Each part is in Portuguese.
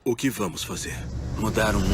O que vamos fazer? Mudar o mundo.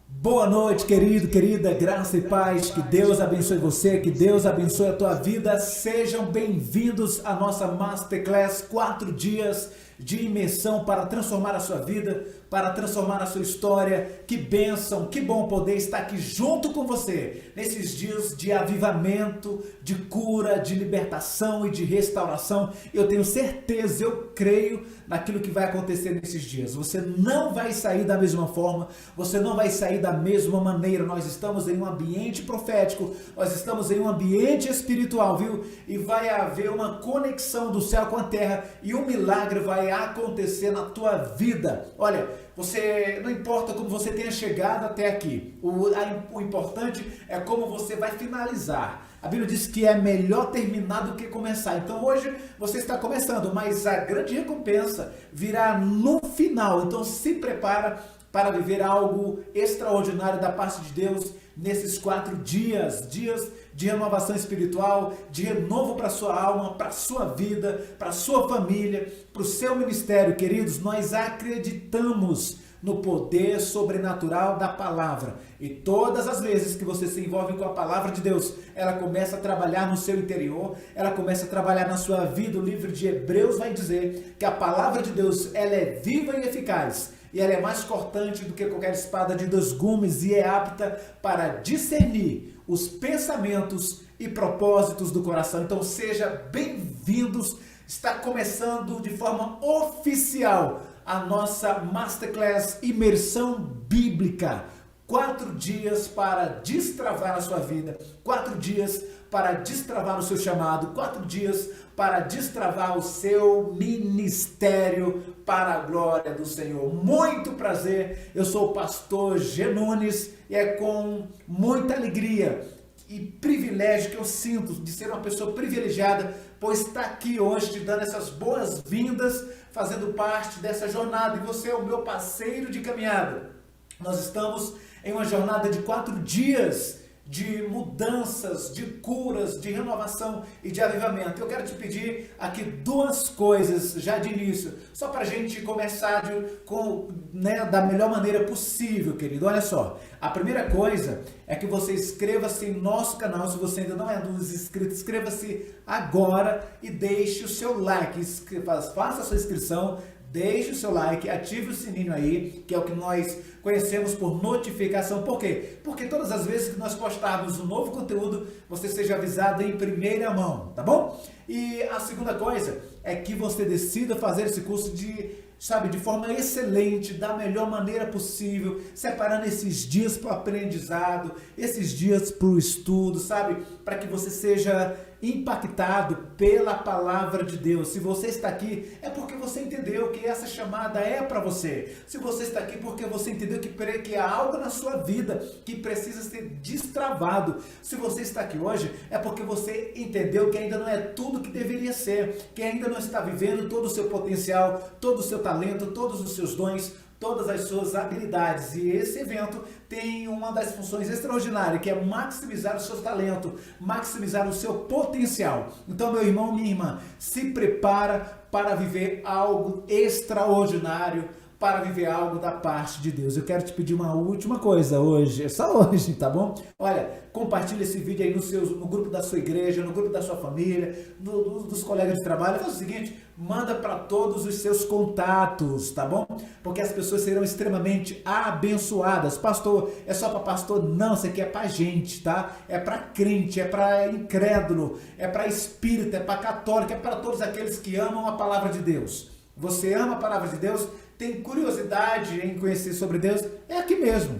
Boa noite, querido, querida, graça e paz, que Deus abençoe você, que Deus abençoe a tua vida. Sejam bem-vindos à nossa Masterclass, 4 dias de imersão para transformar a sua vida, para transformar a sua história. Que bênção, que bom poder estar aqui junto com você, nesses dias de avivamento, de cura, de libertação e de restauração. Eu tenho certeza, eu creio naquilo que vai acontecer nesses dias. Você não vai sair da mesma forma, você não vai sair da mesma maneira. Nós estamos em um ambiente profético, nós estamos em um ambiente espiritual, viu? E vai haver uma conexão do céu com a terra e um milagre vai acontecer na tua vida. Olha, você, não importa como você tenha chegado até aqui, o importante é como você vai finalizar. A Bíblia diz que é melhor terminar do que começar. Então hoje você está começando, mas a grande recompensa virá no final. Então se prepara para viver algo extraordinário da parte de Deus nesses 4 dias de renovação espiritual, de renovo para a sua alma, para a sua vida, para a sua família, para o seu ministério. Queridos, nós acreditamos no poder sobrenatural da palavra. E todas as vezes que você se envolve com a palavra de Deus, ela começa a trabalhar no seu interior, ela começa a trabalhar na sua vida. O livro de Hebreus vai dizer que a palavra de Deus, ela é viva e eficaz, e ela é mais cortante do que qualquer espada de 2 gumes e é apta para discernir os pensamentos e propósitos do coração. Então seja bem-vindos. Está começando de forma oficial a nossa Masterclass Imersão Bíblica. 4 dias para destravar a sua vida, 4 dias para destravar o seu chamado, 4 dias para destravar o seu ministério para a glória do Senhor. Muito prazer, eu sou o pastor G. Nunes e é com muita alegria e privilégio que eu sinto de ser uma pessoa privilegiada por estar aqui hoje te dando essas boas-vindas, fazendo parte dessa jornada. E você é o meu parceiro de caminhada. Nós estamos em uma jornada de 4 dias de mudanças, de curas, de renovação e de avivamento. Eu quero te pedir aqui 2 coisas já de início, só para a gente começar da melhor maneira possível, querido. Olha só, a primeira coisa é que você inscreva-se em nosso canal. Se você ainda não é dos inscritos, inscreva-se agora e deixe o seu like, faça a sua inscrição. Deixe o seu like, ative o sininho aí, que é o que nós conhecemos por notificação. Por quê? Porque todas as vezes que nós postarmos um novo conteúdo, você seja avisado em primeira mão, tá bom? E a segunda coisa é que você decida fazer esse curso de forma excelente, da melhor maneira possível, separando esses dias para o aprendizado, esses dias para o estudo, para que você seja impactado pela palavra de Deus. Se você está aqui, é porque você entendeu que essa chamada é para você. Se você está aqui, porque você entendeu que há algo na sua vida que precisa ser destravado. Se você está aqui hoje, é porque você entendeu que ainda não é tudo que deveria ser, que ainda não está vivendo todo o seu potencial, todo o seu talento, todos os seus dons, todas as suas habilidades. E esse evento tem uma das funções extraordinárias, que é maximizar o seu talento, maximizar o seu potencial. Então, meu irmão, minha irmã, se prepara para viver algo extraordinário, para viver algo da parte de Deus. Eu quero te pedir uma última coisa hoje, só hoje, tá bom? Olha, compartilha esse vídeo aí no grupo da sua igreja, no grupo da sua família, dos colegas de trabalho. Faz o seguinte, manda para todos os seus contatos, tá bom? Porque as pessoas serão extremamente abençoadas. Pastor, é só para pastor? Não, isso aqui é para gente, tá? É para crente, é para incrédulo, é para espírita, é para católico, é para todos aqueles que amam a palavra de Deus. Você ama a palavra de Deus? Tem curiosidade em conhecer sobre Deus? É aqui mesmo.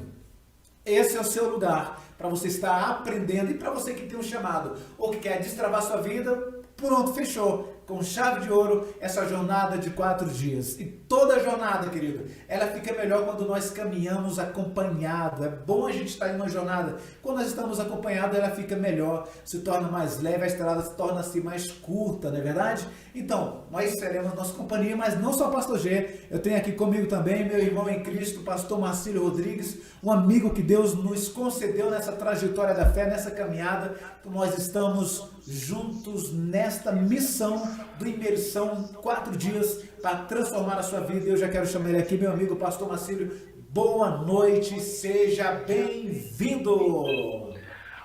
Esse é o seu lugar para você estar aprendendo. E para você que tem um chamado ou que quer destravar sua vida, pronto, fechou. com chave de ouro essa jornada de 4 dias. E toda jornada, querido, ela fica melhor quando nós caminhamos acompanhado. É bom a gente estar em uma jornada. Quando nós estamos acompanhados, ela fica melhor, se torna mais leve, a estrada se torna-se mais curta, não é verdade? Então, nós seremos nossa companhia, mas não só Pastor G. Eu tenho aqui comigo também meu irmão em Cristo, Pastor Marcílio Rodrigues, um amigo que Deus nos concedeu nessa trajetória da fé, nessa caminhada, que nós estamos juntos nesta missão do Imersão 4 dias para transformar a sua vida. Eu já quero chamar ele aqui, meu amigo Pastor Marcílio. Boa noite, seja bem-vindo.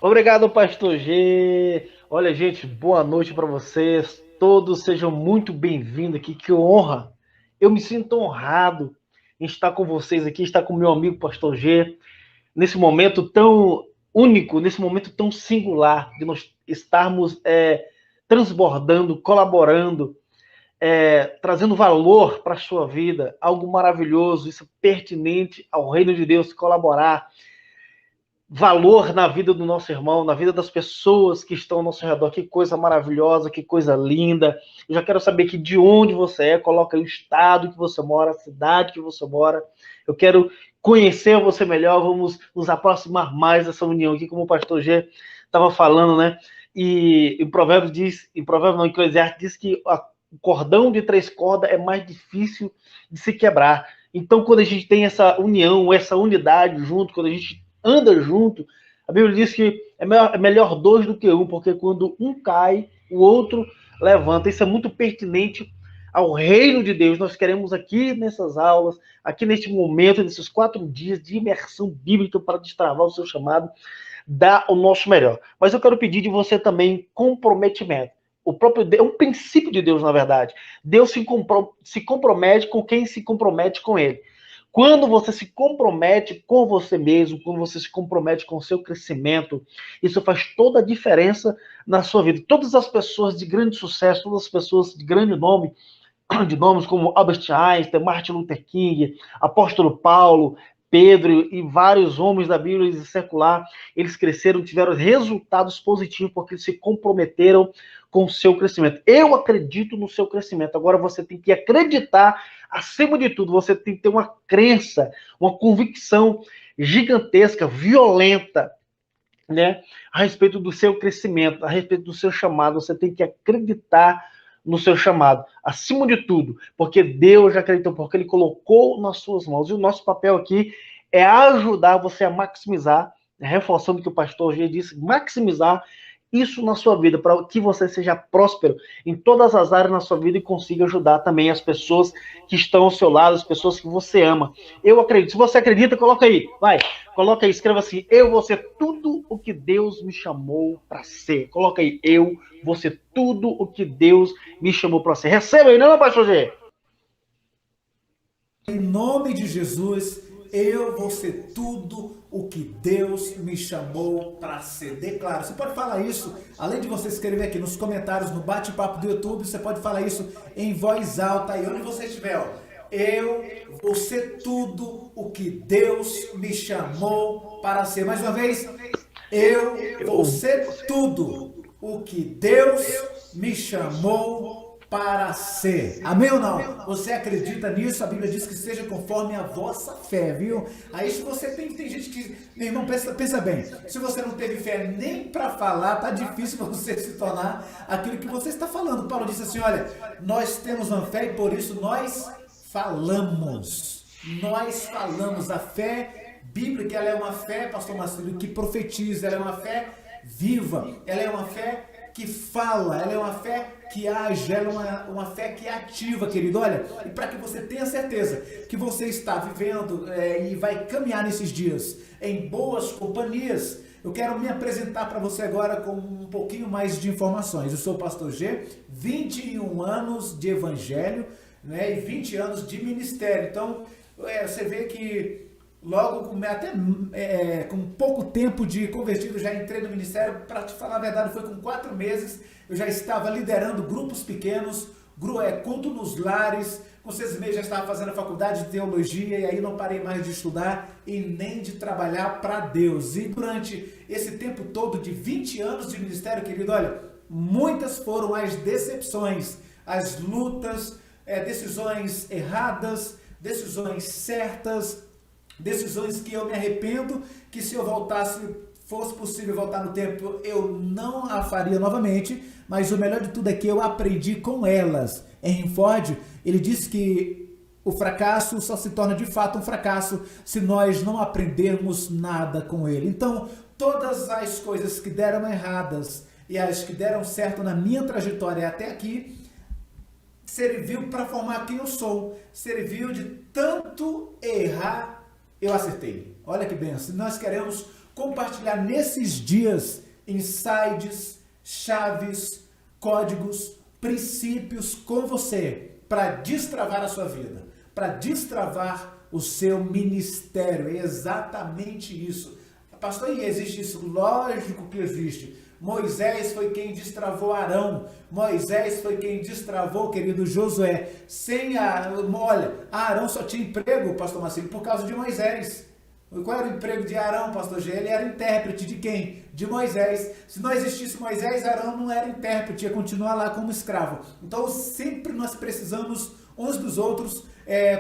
Obrigado, Pastor G. Olha, gente, boa noite para vocês. Todos sejam muito bem-vindos aqui. Que honra. Eu me sinto honrado em estar com vocês aqui, estar com meu amigo Pastor G, nesse momento tão único, nesse momento tão singular, de nós estarmos transbordando, colaborando, trazendo valor para a sua vida, algo maravilhoso, isso pertinente ao reino de Deus, colaborar, valor na vida do nosso irmão, na vida das pessoas que estão ao nosso redor. Que coisa maravilhosa, que coisa linda. Eu já quero saber que de onde você é, coloca aí o estado que você mora, a cidade que você mora. Eu quero conhecer você melhor, vamos nos aproximar mais dessa união aqui, como o pastor G estava falando, né? E o provérbio diz, em Eclesiastes diz que o cordão de 3 cordas é mais difícil de se quebrar. Então, quando a gente tem essa união, essa unidade junto, quando a gente anda junto, a Bíblia diz que é melhor 2 do que 1, porque quando um cai, o outro levanta. Isso é muito pertinente ao reino de Deus. Nós queremos aqui nessas aulas, aqui neste momento, nesses 4 dias de imersão bíblica para destravar o seu chamado, dar o nosso melhor. Mas eu quero pedir de você também comprometimento. O próprio Deus, é um princípio de Deus, na verdade. Deus se compromete com quem se compromete com Ele. Quando você se compromete com você mesmo, quando você se compromete com o seu crescimento, isso faz toda a diferença na sua vida. Todas as pessoas de grande sucesso, todas as pessoas de grande nome, de nomes como Albert Einstein, Martin Luther King, Apóstolo Paulo, Pedro e vários homens da Bíblia secular, eles cresceram, tiveram resultados positivos porque eles se comprometeram com o seu crescimento. Eu acredito no seu crescimento. Agora você tem que acreditar, acima de tudo, você tem que ter uma crença, uma convicção gigantesca, violenta, né, a respeito do seu crescimento, a respeito do seu chamado. Você tem que acreditar no seu chamado, acima de tudo, porque Deus já acreditou, porque Ele colocou nas suas mãos. E o nosso papel aqui é ajudar você a maximizar, reforçando o que o pastor G disse, maximizar isso na sua vida, para que você seja próspero em todas as áreas na sua vida e consiga ajudar também as pessoas que estão ao seu lado, as pessoas que você ama. Eu acredito. Se você acredita, coloca aí. Vai, coloca aí, escreva assim: eu vou ser tudo o que Deus me chamou para ser. Coloca aí: eu vou ser tudo o que Deus me chamou para ser. Receba aí, não, pastor G? Em nome de Jesus, eu vou ser tudo o que Deus me chamou para ser. Declara. Você pode falar isso, além de você escrever aqui nos comentários, no bate-papo do YouTube, você pode falar isso em voz alta, aí onde você estiver, ó. Eu vou ser tudo o que Deus me chamou para ser. Mais uma vez, eu vou ser tudo o que Deus me chamou para ser. Amém ou não? Você acredita nisso? A Bíblia diz que seja conforme a vossa fé, viu? Aí se você tem gente que, meu irmão, pensa bem, se você não teve fé nem para falar, tá difícil você se tornar aquilo que você está falando. Paulo disse assim: olha, nós temos uma fé e por isso nós falamos. Nós falamos. A fé bíblica, ela é uma fé, pastor Marcelo, que profetiza, ela é uma fé viva, ela é uma fé que fala, ela é uma fé que age, ela é uma fé que é ativa, querido. Olha, e para que você tenha certeza que você está vivendo e vai caminhar nesses dias em boas companhias, eu quero me apresentar para você agora com um pouquinho mais de informações. Eu sou o pastor G, 21 anos de evangelho, né, e 20 anos de ministério. Então, você vê que logo, com pouco tempo de convertido, já entrei no ministério. Para te falar a verdade, foi com 4 meses, eu já estava liderando grupos pequenos, culto nos lares. Com 6 meses já estava fazendo a faculdade de teologia, e aí não parei mais de estudar e nem de trabalhar para Deus. E durante esse tempo todo de 20 anos de ministério, querido, olha, muitas foram as decepções, as lutas, decisões erradas, decisões certas, decisões que eu me arrependo, que se eu voltasse, fosse possível voltar no tempo, eu não a faria novamente, mas o melhor de tudo é que eu aprendi com elas. Henry Ford, ele disse que o fracasso só se torna de fato um fracasso se nós não aprendermos nada com ele. Então, todas as coisas que deram erradas e as que deram certo na minha trajetória até aqui, serviu para formar quem eu sou. Serviu de tanto errar, eu acertei. Olha que benção. Nós queremos compartilhar nesses dias insights, chaves, códigos, princípios com você para destravar a sua vida, para destravar o seu ministério. É exatamente isso. Pastor, e existe isso? Lógico que existe. Moisés foi quem destravou Arão. Moisés foi quem destravou, querido Josué. Olha, Arão só tinha emprego, pastor Marcelo, por causa de Moisés. Qual era o emprego de Arão, pastor G? Ele era intérprete de quem? De Moisés. Se não existisse Moisés, Arão não era intérprete, ia continuar lá como escravo. Então, sempre nós precisamos uns dos outros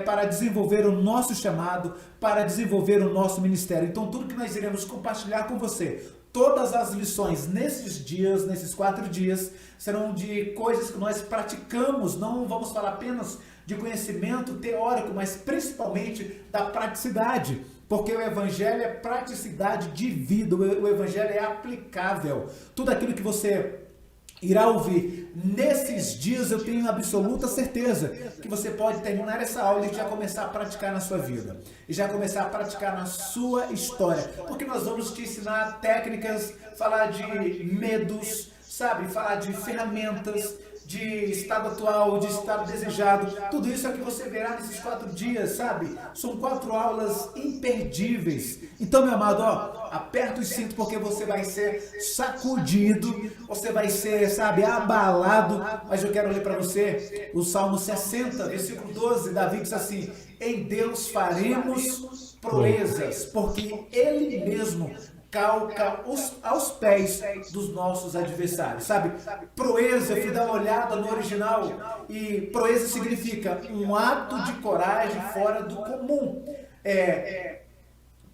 para desenvolver o nosso chamado, para desenvolver o nosso ministério. Então, tudo que nós iremos compartilhar com você, todas as lições nesses dias, nesses 4 dias, serão de coisas que nós praticamos. Não vamos falar apenas de conhecimento teórico, mas principalmente da praticidade. Porque o Evangelho é praticidade de vida, o Evangelho é aplicável. Tudo aquilo que você irá ouvir nesses dias, eu tenho absoluta certeza que você pode terminar essa aula e já começar a praticar na sua vida. E já começar a praticar na sua história. Porque nós vamos te ensinar técnicas, falar de medos, sabe? Falar de ferramentas, de estado atual, de estado desejado. Tudo isso é o que você verá nesses 4 dias, sabe? São 4 aulas imperdíveis. Então, meu amado, aperta os cintos porque você vai ser sacudido, você vai ser, sabe, abalado. Mas eu quero ler para você o Salmo 60, versículo 12. Davi diz assim: em Deus faremos proezas, porque Ele mesmo calca aos pés dos nossos adversários, sabe? Proeza, eu fui dar uma olhada no original, e proeza significa um ato de coragem fora do comum.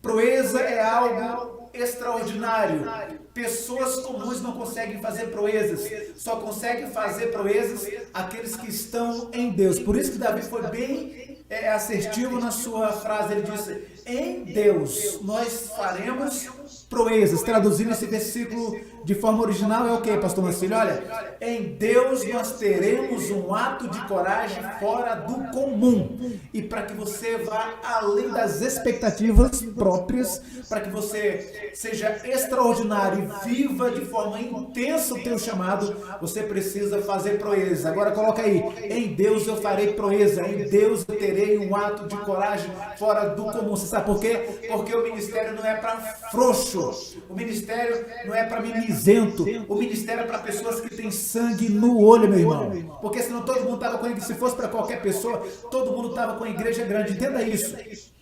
Proeza é algo extraordinário. Pessoas comuns não conseguem fazer proezas, só conseguem fazer proezas aqueles que estão em Deus. Por isso que Davi foi bem assertivo na sua frase. Ele disse: em Deus nós faremos proezas. Traduzindo esse versículo de forma original é o que, pastor Marcílio? Olha, em Deus nós teremos um ato de coragem fora do comum. E para que você vá além das expectativas próprias, para que você seja extraordinário e viva de forma intensa o teu chamado, você precisa fazer proeza. Agora coloca aí: em Deus eu farei proeza, em Deus eu terei um ato de coragem fora do comum. Você sabe por quê? Porque o ministério não é para frouxo, o ministério não é para mimizento, o ministério é para pessoas que têm sangue no olho, meu irmão. Porque senão todo mundo estava com a igreja. Se fosse para qualquer pessoa, todo mundo estava com a igreja grande. Entenda isso.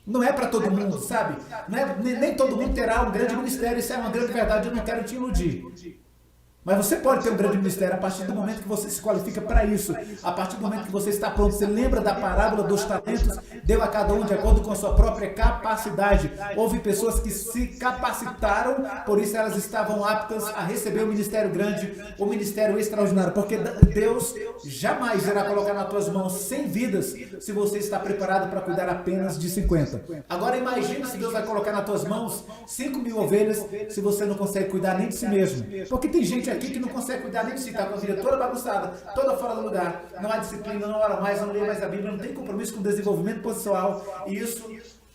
Não é para todo mundo, sabe? Não é, nem todo mundo terá um grande ministério. Isso é uma grande verdade, eu não quero te iludir. Mas você pode ter um grande ministério a partir do momento que você se qualifica para isso. A partir do momento que você está pronto. Você lembra da parábola dos talentos? Deu a cada um de acordo com a sua própria capacidade. Houve pessoas que se capacitaram, por isso elas estavam aptas a receber o ministério grande, o ministério extraordinário. Porque Deus jamais irá colocar nas tuas mãos 100 vidas se você está preparado para cuidar apenas de 50. Agora imagine se Deus vai colocar nas tuas mãos 5.000 ovelhas se você não consegue cuidar nem de si mesmo. Porque tem gente aqui que não consegue cuidar nem de si, está com a vida toda bagunçada, toda fora do lugar, não há disciplina, não ora mais, não lê mais a Bíblia, não tem compromisso com o desenvolvimento pessoal, e isso,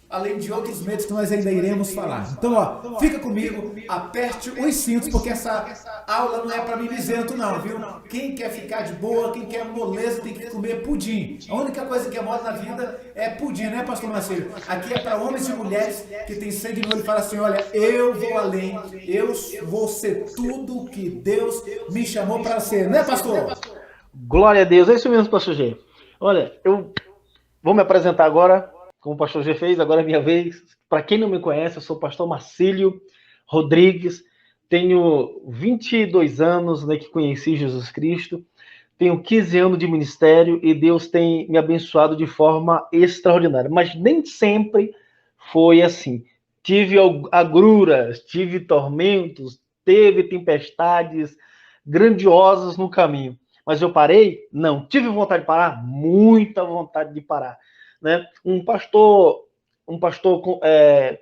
além de outros medos que nós ainda iremos falar. Então, fica comigo, aperte os cintos, porque essa aula não é para mimizento não, viu? Quem quer ficar de boa, quem quer moleza, tem que comer pudim. A única coisa que é moda na vida é pudim, né, pastor Marcelo? Aqui é para homens e mulheres que têm sangue no olho e falam assim: olha, eu vou além, eu vou ser tudo o que Deus me chamou para ser, né, pastor? Glória a Deus, é isso mesmo, pastor G. Olha, eu vou me apresentar agora, como o pastor G fez, agora é minha vez. Para quem não me conhece, eu sou o pastor Marcílio Rodrigues, tenho 22 anos, né, que conheci Jesus Cristo, tenho 15 anos de ministério e Deus tem me abençoado de forma extraordinária. Mas nem sempre foi assim. Tive agruras, tive tormentos, teve tempestades grandiosas no caminho. Mas eu parei? Não. Tive vontade de parar? Muita vontade de parar. Né? Um pastor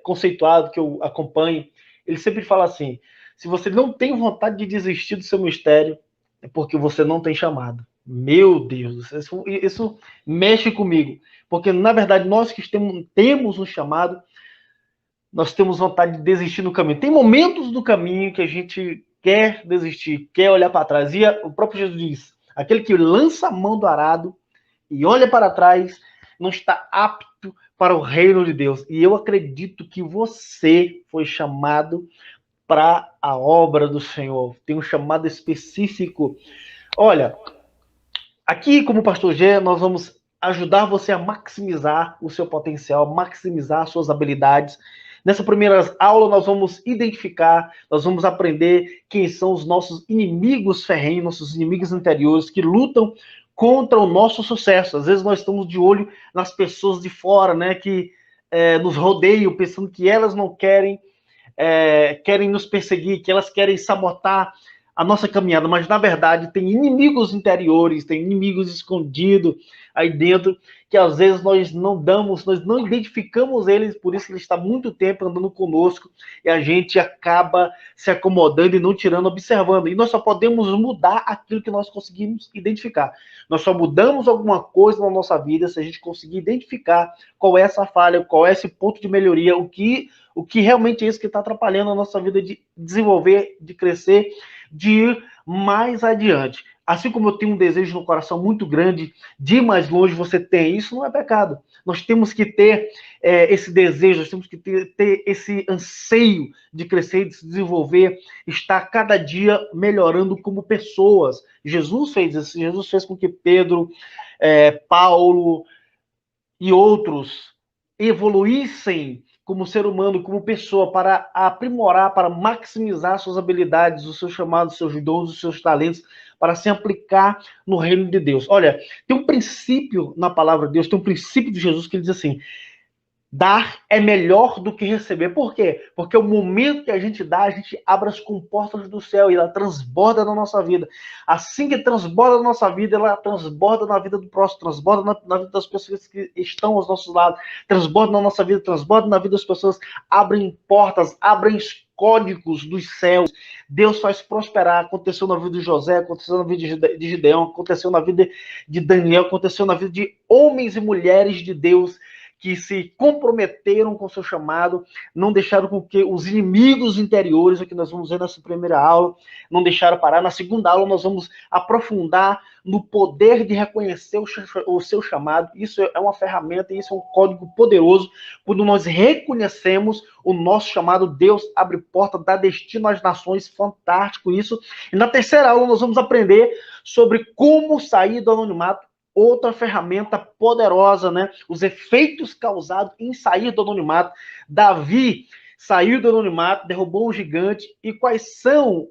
conceituado que eu acompanho, ele sempre fala assim: se você não tem vontade de desistir do seu mistério, é porque você não tem chamado. Meu Deus, isso mexe comigo. Porque, na verdade, nós que temos um chamado, nós temos vontade de desistir no caminho. Tem momentos do caminho que a gente quer desistir, quer olhar para trás. E o próprio Jesus diz: aquele que lança a mão do arado e olha para trás não está apto para o reino de Deus. E eu acredito que você foi chamado para a obra do Senhor. Tem um chamado específico. Olha, aqui como Pastor G, nós vamos ajudar você a maximizar o seu potencial, maximizar suas habilidades. Nessa primeira aula nós vamos identificar, nós vamos aprender quem são os nossos inimigos ferrenhos, nossos inimigos interiores que lutam contra o nosso sucesso. Às vezes nós estamos de olho nas pessoas de fora, né, que nos rodeiam, pensando que elas não querem nos perseguir, que elas querem sabotar a nossa caminhada, mas na verdade tem inimigos interiores, tem inimigos escondidos aí dentro, que às vezes nós não identificamos eles, por isso que ele está muito tempo andando conosco, e a gente acaba se acomodando e não tirando, observando, e nós só podemos mudar aquilo que nós conseguimos identificar. Nós só mudamos alguma coisa na nossa vida se a gente conseguir identificar qual é essa falha, qual é esse ponto de melhoria, o que realmente é isso que está atrapalhando a nossa vida de desenvolver, de crescer, de ir mais adiante. Assim como eu tenho um desejo no coração muito grande de ir mais longe, você tem. Isso não é pecado. Nós temos que ter esse desejo, nós temos que ter esse anseio de crescer, de se desenvolver, estar cada dia melhorando como pessoas. Jesus fez isso. Jesus fez com que Pedro, Paulo e outros evoluíssem como ser humano, como pessoa, para aprimorar, para maximizar suas habilidades, os seus chamados, os seus dons, os seus talentos, para se aplicar no reino de Deus. Olha, tem um princípio na palavra de Deus, tem um princípio de Jesus que ele diz assim: dar é melhor do que receber. Por quê? Porque o momento que a gente dá, a gente abre as comportas do céu e ela transborda na nossa vida. Assim que transborda na nossa vida, ela transborda na vida do próximo, transborda na vida das pessoas que estão aos nossos lados, transborda na nossa vida, transborda na vida das pessoas, abrem portas, abrem códigos dos céus. Deus faz prosperar. Aconteceu na vida de José, aconteceu na vida de Gideão, aconteceu na vida de Daniel, aconteceu na vida de homens e mulheres de Deus que se comprometeram com o seu chamado, não deixaram com que os inimigos interiores, o que nós vamos ver nessa primeira aula, não deixaram parar. Na segunda aula nós vamos aprofundar no poder de reconhecer o seu chamado. Isso é uma ferramenta, isso é um código poderoso. Quando nós reconhecemos o nosso chamado, Deus abre porta, dá destino às nações, fantástico isso. E na terceira aula nós vamos aprender sobre como sair do anonimato. Outra ferramenta poderosa, né? Os efeitos causados em sair do anonimato. Davi saiu do anonimato, derrubou um gigante. E quais são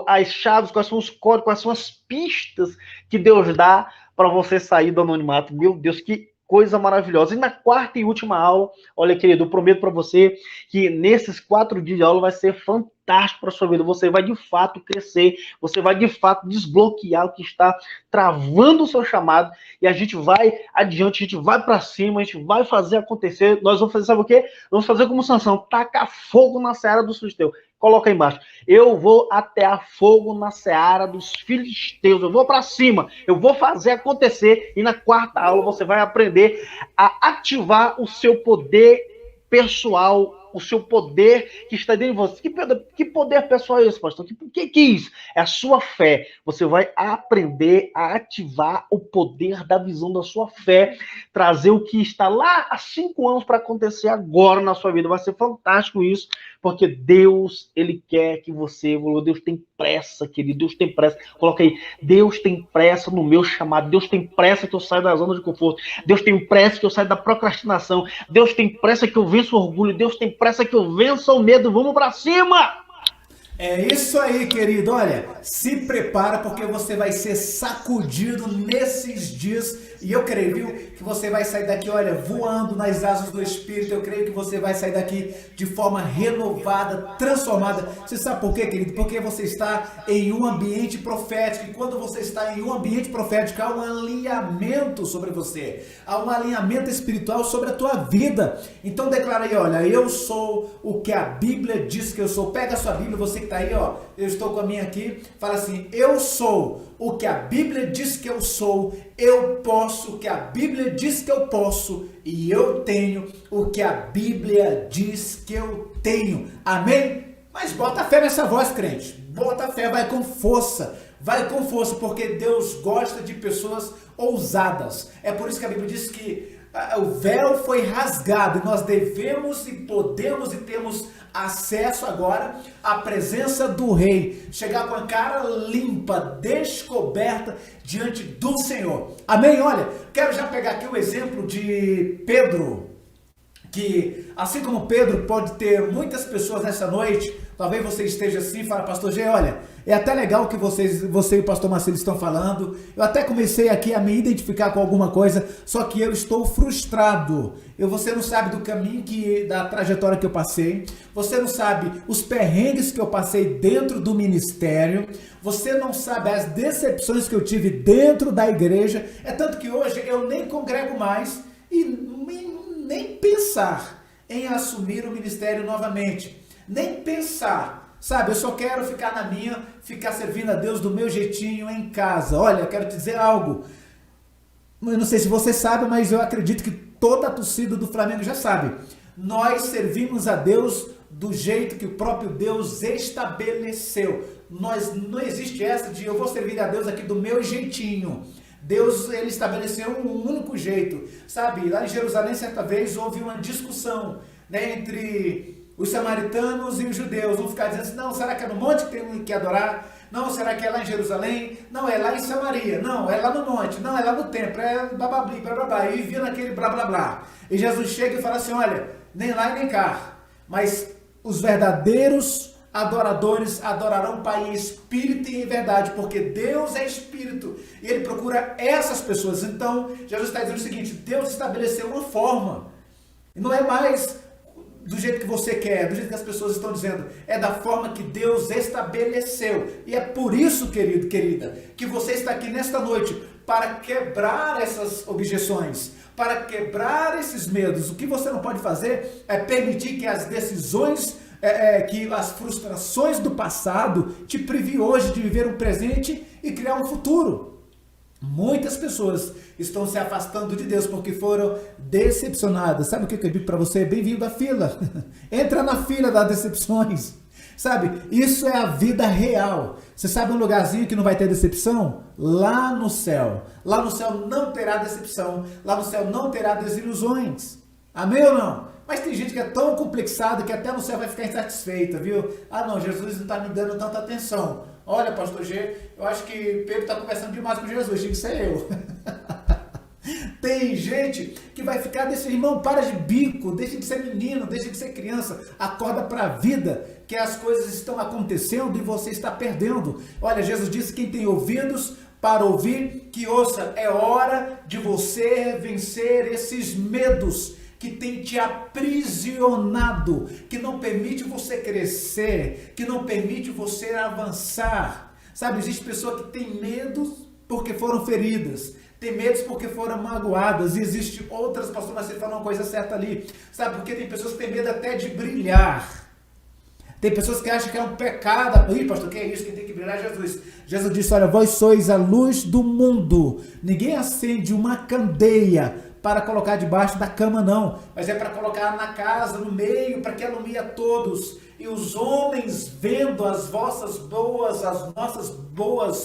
as chaves, quais são os códigos, quais são as pistas que Deus dá para você sair do anonimato? Meu Deus, que coisa maravilhosa. E na quarta e última aula, olha, querido, eu prometo para você que nesses 4 dias de aula vai ser fantástico para a sua vida. Você vai de fato crescer, você vai de fato desbloquear o que está travando o seu chamado e a gente vai adiante, a gente vai para cima, a gente vai fazer acontecer. Nós vamos fazer, sabe o quê? Vamos fazer como Sansão, tacar fogo na seara dos filisteus. Coloca aí embaixo. Eu vou atear fogo na seara dos filisteus. Eu vou para cima. Eu vou fazer acontecer. E na quarta aula você vai aprender a ativar o seu poder pessoal, o seu poder que está dentro de você. Que poder pessoal é esse, pastor? Que é isso? É a sua fé. Você vai aprender a ativar o poder da visão da sua fé, trazer o que está lá há 5 anos para acontecer agora na sua vida. Vai ser fantástico isso, porque Deus, Ele quer que você evolua. Deus tem pressa, querido. Deus tem pressa. Coloca aí. Deus tem pressa no meu chamado. Deus tem pressa que eu saia da zona de conforto. Deus tem pressa que eu saia da procrastinação. Deus tem pressa que eu vença o orgulho. Deus tem pressa que eu vença o medo. Vamos para cima! É isso aí, querido. Olha, se prepara porque você vai ser sacudido nesses dias. E eu creio, viu, que você vai sair daqui, olha, voando nas asas do Espírito. Eu creio que você vai sair daqui de forma renovada, transformada. Você sabe por quê, querido? Porque você está em um ambiente profético. E quando você está em um ambiente profético, há um alinhamento sobre você. Há um alinhamento espiritual sobre a tua vida. Então declara aí, olha, eu sou o que a Bíblia diz que eu sou. Pega a sua Bíblia, você que está aí, ó, eu estou com a minha aqui. Fala assim, eu sou o que a Bíblia diz que eu sou, eu posso o que a Bíblia diz que eu posso e eu tenho o que a Bíblia diz que eu tenho. Amém? Mas bota fé nessa voz, crente. Bota fé, vai com força, porque Deus gosta de pessoas ousadas. É por isso que a Bíblia diz que o véu foi rasgado e nós devemos e podemos e temos acesso agora à presença do Rei, chegar com a cara limpa, descoberta diante do Senhor. Amém? Olha, quero já pegar aqui o exemplo de Pedro, que assim como Pedro pode ter muitas pessoas nessa noite, talvez você esteja assim e fala, pastor G, olha, é até legal o que você e o pastor Marcelo estão falando, eu até comecei aqui a me identificar com alguma coisa, só que eu estou frustrado, você não sabe do caminho, da trajetória que eu passei, você não sabe os perrengues que eu passei dentro do ministério, você não sabe as decepções que eu tive dentro da igreja, é tanto que hoje eu nem congrego mais e nem pensar em assumir o ministério novamente, nem pensar, sabe, eu só quero ficar na minha, ficar servindo a Deus do meu jeitinho em casa. Olha, eu quero te dizer algo, eu não sei se você sabe, mas eu acredito que toda a torcida do Flamengo já sabe, nós servimos a Deus do jeito que o próprio Deus estabeleceu, não existe essa de eu vou servir a Deus aqui do meu jeitinho. Deus, ele estabeleceu um único jeito, sabe, lá em Jerusalém certa vez houve uma discussão, né, entre os samaritanos e os judeus, vão ficar dizendo assim, não, será que é no monte que tem que adorar? Não, será que é lá em Jerusalém? Não, é lá em Samaria, não, é lá no monte, não, é lá no templo, é bababli, blá, e via naquele blá, blá, blá. E Jesus chega e fala assim, olha, nem lá e nem cá, mas os verdadeiros adoradores adorarão Pai em espírito e em verdade, porque Deus é espírito, e ele procura essas pessoas. Então, Jesus está dizendo o seguinte, Deus estabeleceu uma forma, e não é mais do jeito que você quer, do jeito que as pessoas estão dizendo, é da forma que Deus estabeleceu. E é por isso, querido, querida, que você está aqui nesta noite, para quebrar essas objeções, para quebrar esses medos. O que você não pode fazer é permitir que as decisões, que as frustrações do passado te privem hoje de viver um presente e criar um futuro. Muitas pessoas estão se afastando de Deus porque foram decepcionadas. Sabe o que eu digo para você? Bem-vindo à fila. Entra na fila das decepções. Sabe, isso é a vida real. Você sabe um lugarzinho que não vai ter decepção? Lá no céu. Lá no céu não terá decepção. Lá no céu não terá desilusões. Amém ou não? Mas tem gente que é tão complexada que até no céu vai ficar insatisfeita, viu? Ah não, Jesus não está me dando tanta atenção. Olha, pastor G, eu acho que Pedro está conversando demais com Jesus, tinha que ser eu. Tem gente que vai ficar desse, irmão, para de bico, deixa de ser menino, deixa de ser criança, acorda para a vida, que as coisas estão acontecendo e você está perdendo. Olha, Jesus disse, quem tem ouvidos para ouvir, que ouça, é hora de você vencer esses medos que tem te aprisionado, que não permite você crescer, que não permite você avançar. Sabe, existe pessoa que tem medo porque foram feridas, tem medos porque foram magoadas, e existe outras, pastor Marcelo falou uma coisa certa ali, sabe, porque tem pessoas que têm medo até de brilhar. Tem pessoas que acham que é um pecado. Ih, pastor, que é isso? Quem tem que brilhar é Jesus. Jesus disse, olha, vós sois a luz do mundo. Ninguém acende uma candeia para colocar debaixo da cama, não, mas é para colocar na casa, no meio, para que alumie a todos, e os homens, vendo as nossas boas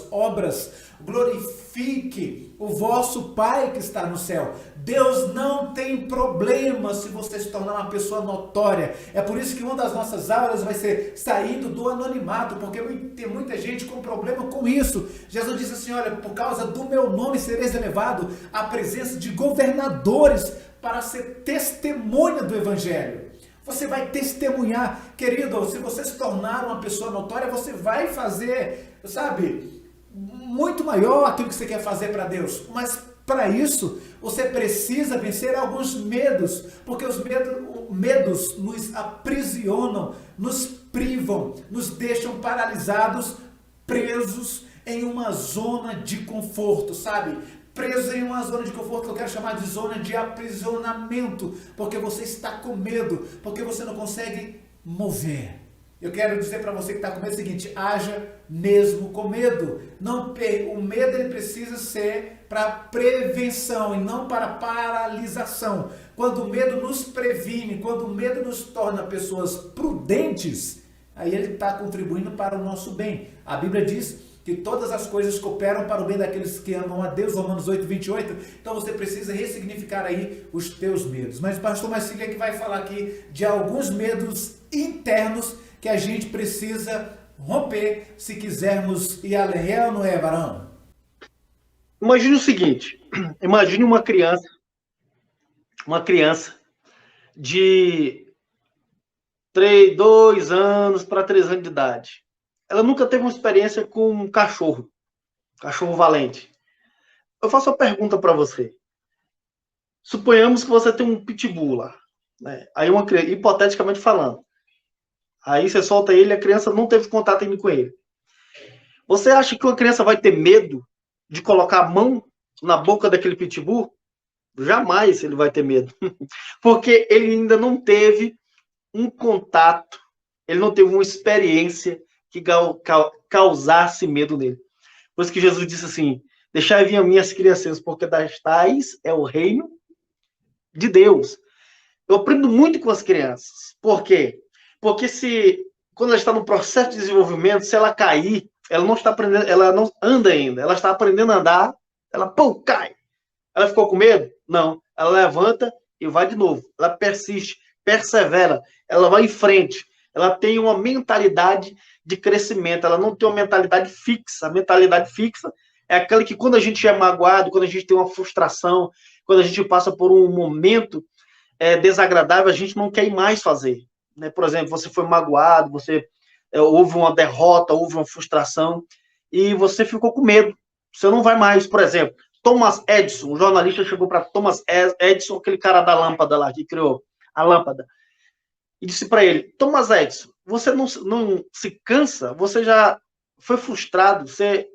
obras, glorifique o vosso Pai que está no céu. Deus não tem problema se você se tornar uma pessoa notória. É por isso que uma das nossas aulas vai ser saindo do anonimato, porque tem muita gente com problema com isso. Jesus disse assim, olha, por causa do meu nome sereis elevado à presença de governadores para ser testemunha do Evangelho. Você vai testemunhar. Querido, se você se tornar uma pessoa notória, você vai fazer, sabe, muito maior aquilo que você quer fazer para Deus. Mas para isso, você precisa vencer alguns medos, porque os medos nos aprisionam, nos privam, nos deixam paralisados, presos em uma zona de conforto, sabe? Preso em uma zona de conforto que eu quero chamar de zona de aprisionamento, porque você está com medo, porque você não consegue mover. Eu quero dizer para você que está com medo o seguinte: haja mesmo com medo. Não, o medo ele precisa ser para prevenção e não para paralisação. Quando o medo nos previne, quando o medo nos torna pessoas prudentes, aí ele está contribuindo para o nosso bem. A Bíblia diz que todas as coisas cooperam para o bem daqueles que amam a Deus, Romanos 8, 28. Então você precisa ressignificar aí os teus medos. Mas o pastor Marcílio que vai falar aqui de alguns medos internos que a gente precisa romper se quisermos ir além. É ou não é, varão? Imagine o seguinte, imagine uma criança de 2 anos para 3 anos de idade. Ela nunca teve uma experiência com um cachorro valente. Eu faço uma pergunta para você. Suponhamos que você tem um pitbull lá, né? Aí hipoteticamente falando. Aí você solta ele e a criança não teve contato ainda com ele. Você acha que uma criança vai ter medo de colocar a mão na boca daquele pitbull? Jamais ele vai ter medo. Porque ele ainda não teve um contato, ele não teve uma experiência que causasse medo nele. Por isso que Jesus disse assim: deixai vir a mim as crianças, porque das tais é o reino de Deus. Eu aprendo muito com as crianças. Por quê? Porque quando ela está no processo de desenvolvimento, se ela cair, ela não está aprendendo, ela não anda ainda, ela está aprendendo a andar, ela cai. Ela ficou com medo? Não. Ela levanta e vai de novo. Ela persiste, persevera, ela vai em frente. Ela tem uma mentalidade de crescimento, ela não tem uma mentalidade fixa. A mentalidade fixa é aquela que quando a gente é magoado, quando a gente tem uma frustração, quando a gente passa por um momento desagradável, a gente não quer mais fazer. Né? Por exemplo, você foi magoado, houve uma derrota, houve uma frustração, e você ficou com medo. Você não vai mais. Por exemplo, Thomas Edison, um jornalista chegou para Thomas Edison, aquele cara da lâmpada lá, que criou a lâmpada, e disse para ele: Thomas Edison, você não se cansa? Você já foi frustrado? Você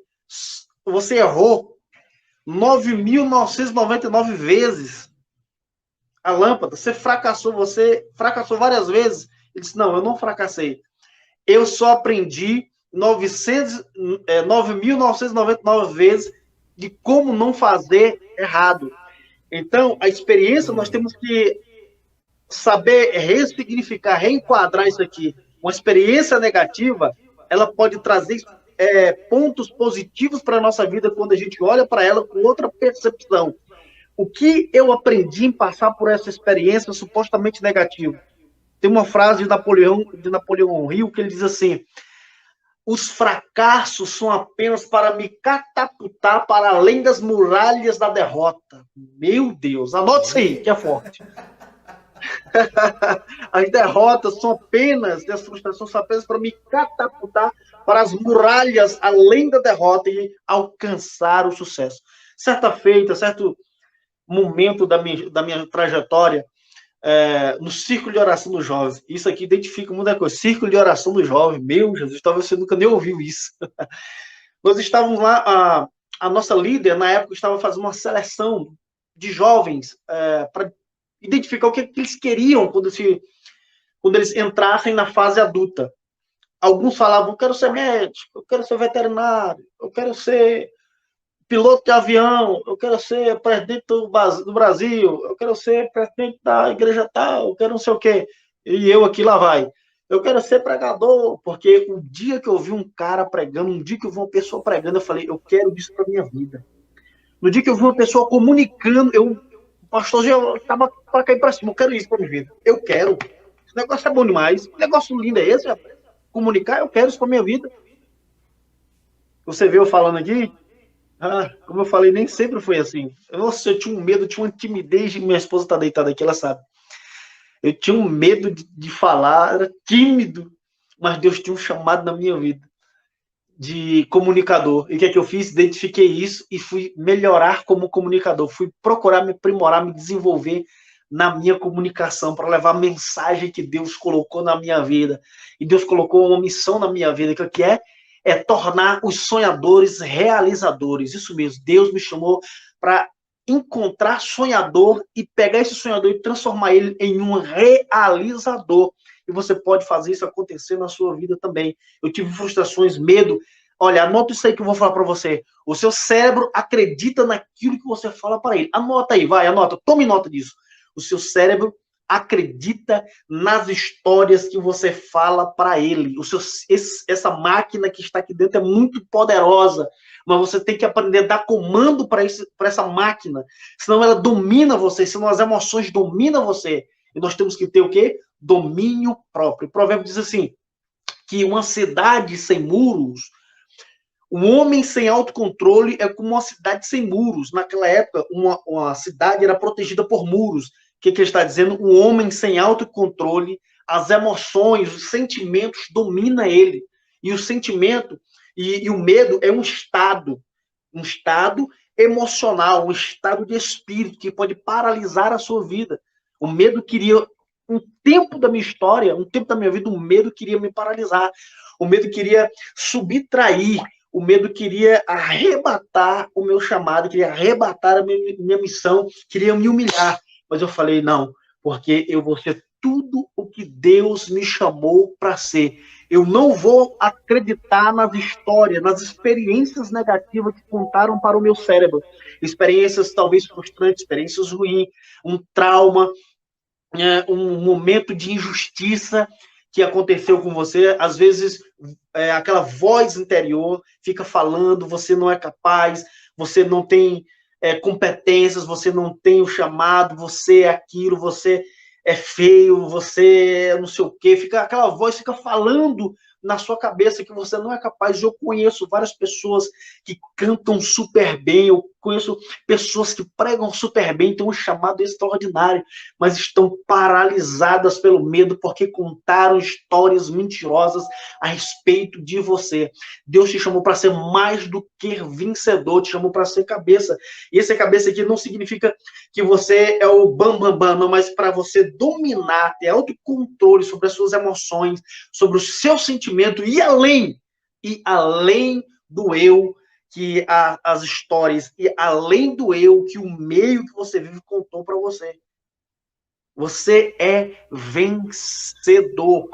errou 9.999 vezes a lâmpada? Você fracassou várias vezes? Ele disse: não, eu não fracassei. Eu só aprendi 9.999 vezes de como não fazer errado. Então, a experiência, nós temos que saber ressignificar, reenquadrar isso aqui. Uma experiência negativa, ela pode trazer pontos positivos para a nossa vida quando a gente olha para ela com outra percepção. O que eu aprendi em passar por essa experiência supostamente negativa? Tem uma frase de Napoleão Hill que ele diz assim: os fracassos são apenas para me catapultar para além das muralhas da derrota. Meu Deus, anote isso aí, que é forte. As derrotas são apenas, as frustrações são apenas para me catapultar para as muralhas além da derrota e alcançar o sucesso. Certa feita, certo momento da minha trajetória, no Círculo de Oração do Jovem, isso aqui identifica muita coisa. Círculo de Oração do Jovem, meu Jesus, talvez você nunca nem ouviu isso. Nós estávamos lá, a nossa líder na época estava fazendo uma seleção de jovens para identificar o que eles queriam quando eles entrassem na fase adulta. Alguns falavam: eu quero ser médico, eu quero ser veterinário, eu quero ser piloto de avião, eu quero ser presidente do Brasil, eu quero ser presidente da igreja tal, eu quero não sei o quê. E eu aqui, lá vai. Eu quero ser pregador, porque o dia que eu vi um cara pregando, um dia que eu vi uma pessoa pregando, eu falei: eu quero isso para minha vida. No dia que eu vi uma pessoa comunicando, o pastor já estava para cair para cima: eu quero isso para minha vida. Eu quero. Esse negócio é bom demais. Que negócio lindo é esse, rapaz? Comunicar, eu quero isso para minha vida. Você viu eu falando aqui? Como eu falei, nem sempre foi assim. Nossa, eu tinha um medo, tinha uma timidez, minha esposa está deitada aqui, ela sabe. Eu tinha um medo de falar, era tímido, mas Deus tinha um chamado na minha vida de comunicador. E o que é que eu fiz? Identifiquei isso e fui melhorar como comunicador. Fui procurar me aprimorar, me desenvolver na minha comunicação para levar a mensagem que Deus colocou na minha vida. E Deus colocou uma missão na minha vida, que é tornar os sonhadores realizadores. Isso mesmo, Deus me chamou para encontrar sonhador e pegar esse sonhador e transformar ele em um realizador. E você pode fazer isso acontecer na sua vida também. Eu tive frustrações, medo. Olha, anota isso aí que eu vou falar para você. O seu cérebro acredita naquilo que você fala para ele. Anota aí, vai, anota. Tome nota disso. O seu cérebro acredita nas histórias que você fala para ele. Essa máquina que está aqui dentro é muito poderosa, mas você tem que aprender a dar comando para essa máquina, senão ela domina você, senão as emoções dominam você. E nós temos que ter o quê? Domínio próprio. O provérbio diz assim, que uma cidade sem muros, um homem sem autocontrole é como uma cidade sem muros. Naquela época, uma cidade era protegida por muros. O que ele está dizendo? Um homem sem autocontrole, as emoções, os sentimentos dominam ele. E o sentimento e o medo é um estado emocional, um estado de espírito que pode paralisar a sua vida. O medo queria, um tempo da minha história, um tempo da minha vida, o medo queria me paralisar. O medo queria subtrair. O medo queria arrebatar o meu chamado, queria arrebatar a minha missão, queria me humilhar. Mas eu falei, não, porque eu vou ser tudo o que Deus me chamou para ser. Eu não vou acreditar nas histórias, nas experiências negativas que contaram para o meu cérebro. Experiências talvez frustrantes, experiências ruins, um trauma, um momento de injustiça que aconteceu com você. Às vezes, aquela voz interior fica falando, você não é capaz, você não tem competências, você não tem o chamado, você é aquilo, você é feio, você é não sei o quê. Aquela voz fica falando na sua cabeça que você não é capaz. Eu conheço várias pessoas que cantam super bem, eu conheço pessoas que pregam super bem, têm um chamado extraordinário, mas estão paralisadas pelo medo porque contaram histórias mentirosas a respeito de você. Deus te chamou para ser mais do que vencedor, te chamou para ser cabeça. E essa cabeça aqui não significa que você é o bam, não, mas para você dominar, ter autocontrole sobre as suas emoções, sobre o seu sentimento, e além do eu que as histórias, e além do eu que o meio que você vive contou para você. Você é vencedor.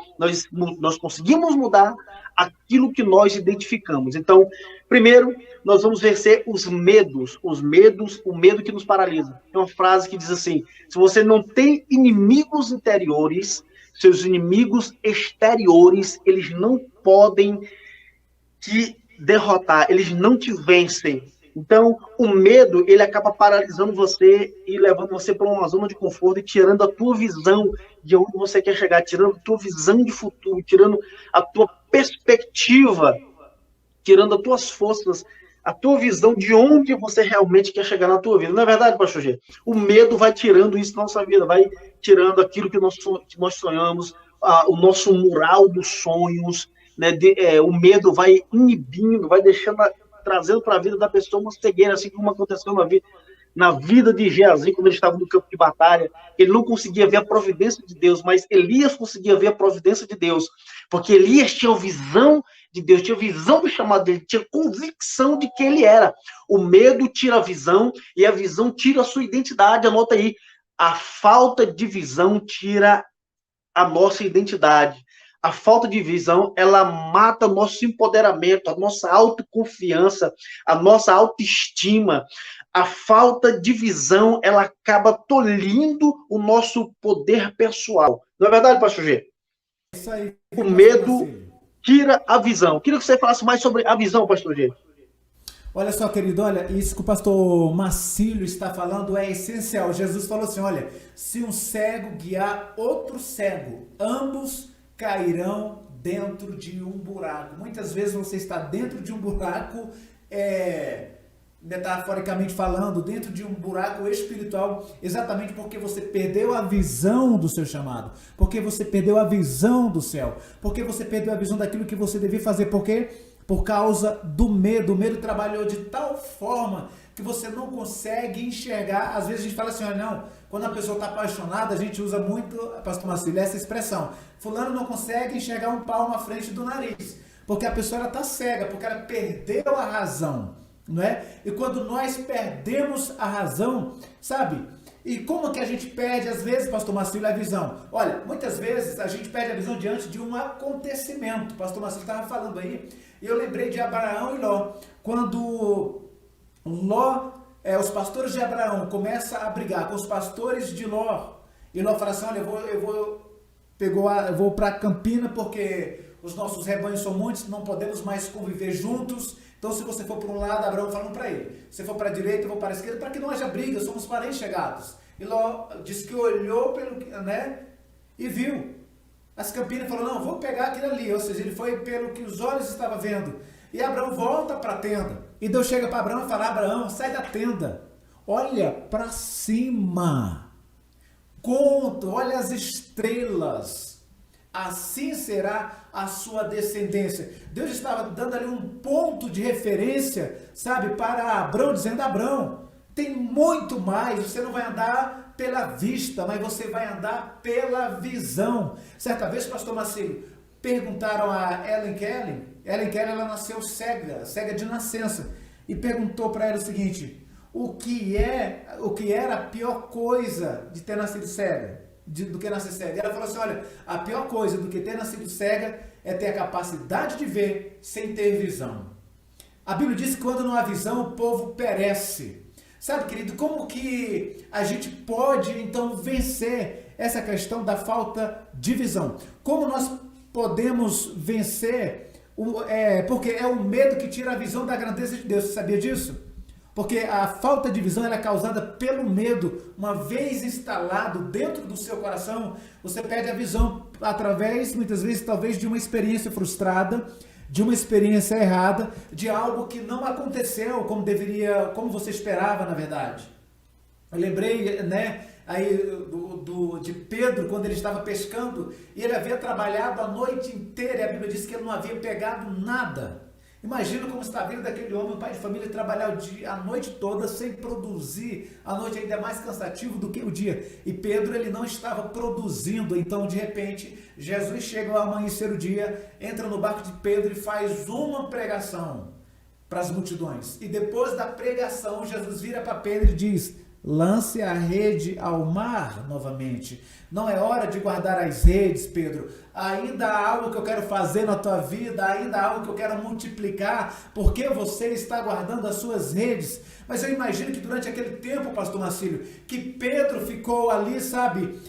Nós conseguimos mudar aquilo que nós identificamos. Então, primeiro, nós vamos vencer os medos, o medo que nos paralisa. Tem uma frase que diz assim, se você não tem inimigos interiores, seus inimigos exteriores, eles não podem te derrotar, eles não te vencem. Então, o medo, ele acaba paralisando você e levando você para uma zona de conforto e tirando a tua visão de onde você quer chegar, tirando a tua visão de futuro, tirando a tua perspectiva, tirando as tuas forças, a tua visão de onde você realmente quer chegar na tua vida. Não é verdade, pastor G? O medo vai tirando isso da nossa vida, vai tirando aquilo que nós sonhamos, o nosso mural dos sonhos, né? O medo vai inibindo, vai deixando, trazendo para a vida da pessoa uma cegueira, assim como aconteceu na vida de Geazi, quando ele estava no campo de batalha. Ele não conseguia ver a providência de Deus, mas Elias conseguia ver a providência de Deus, porque Elias tinha visão de Deus, tinha visão do chamado dele, tinha convicção de quem ele era. O medo tira a visão e a visão tira a sua identidade. Anota aí, a falta de visão tira a nossa identidade. A falta de visão, ela mata nosso empoderamento, a nossa autoconfiança, a nossa autoestima. A falta de visão, ela acaba tolhindo o nosso poder pessoal. Não é verdade, pastor G? Isso aí. O medo tira a visão. Queria que você falasse mais sobre a visão, pastor G. Olha só, querido, olha, isso que o pastor Marcílio está falando é essencial. Jesus falou assim, olha, se um cego guiar outro cego, ambos cairão dentro de um buraco. Muitas vezes você está dentro de um buraco, metaforicamente falando, dentro de um buraco espiritual, exatamente porque você perdeu a visão do seu chamado, porque você perdeu a visão do céu, porque você perdeu a visão daquilo que você devia fazer. Por quê? Por causa do medo. O medo trabalhou de tal forma que você não consegue enxergar. Às vezes a gente fala assim, olha, não, quando a pessoa está apaixonada, a gente usa muito, pastor Marcílio, essa expressão: fulano não consegue enxergar um palmo à frente do nariz, porque a pessoa está cega, porque ela perdeu a razão, não é? E quando nós perdemos a razão, sabe? E como que a gente perde, às vezes, pastor Marcílio, a visão? Olha, muitas vezes a gente perde a visão diante de um acontecimento. O pastor Marcílio estava falando aí, e eu lembrei de Abraão e Ló. Quando Ló, os pastores de Abraão começam a brigar com os pastores de Ló, e Ló fala assim, olha, eu vou para Campina porque os nossos rebanhos são muitos, não podemos mais conviver juntos. Então, se você for para um lado, Abraão falando para ele, se for para a direita, eu vou para a esquerda, para que não haja briga, somos parentes chegados. E Ló disse que olhou pelo, né, e viu as campinas e falou, não, vou pegar aquilo ali. Ou seja, ele foi pelo que os olhos estavam vendo. E Abraão volta para a tenda. E Deus chega para Abraão e fala, Abraão, sai da tenda, olha para cima, conta, olha as estrelas, assim será a sua descendência. Deus estava dando ali um ponto de referência, sabe, para Abraão, dizendo, Abraão, tem muito mais, você não vai andar pela vista, mas você vai andar pela visão. Certa vez, pastor Marcílio, perguntaram a Ellen Keller, ela nasceu cega de nascença, e perguntou para ela o seguinte, o que era a pior coisa de ter nascido cega? Do que nascer cega. Ela falou assim, olha, a pior coisa do que ter nascido cega é ter a capacidade de ver sem ter visão. A Bíblia diz que quando não há visão, o povo perece. Sabe, querido, como que a gente pode, então, vencer essa questão da falta de visão? Como nós podemos vencer? Porque é o medo que tira a visão da grandeza de Deus. Você sabia disso? Porque a falta de visão ela é causada pelo medo. Uma vez instalado dentro do seu coração, você perde a visão através, muitas vezes, talvez de uma experiência frustrada, de uma experiência errada, de algo que não aconteceu como deveria, como você esperava, na verdade. Eu lembrei, né, aí de Pedro, quando ele estava pescando, e ele havia trabalhado a noite inteira, e a Bíblia diz que ele não havia pegado nada. Imagina como está a vida daquele homem, um pai de família, trabalhar a noite toda sem produzir, a noite ainda é mais cansativo do que o dia. E Pedro, ele não estava produzindo, então de repente, Jesus chega ao amanhecer o dia, entra no barco de Pedro e faz uma pregação para as multidões. E depois da pregação, Jesus vira para Pedro e diz, lance a rede ao mar novamente. Não é hora de guardar as redes, Pedro. Ainda há algo que eu quero fazer na tua vida, ainda há algo que eu quero multiplicar, porque você está guardando as suas redes. Mas eu imagino que durante aquele tempo, pastor Marcílio, que Pedro ficou ali, sabe,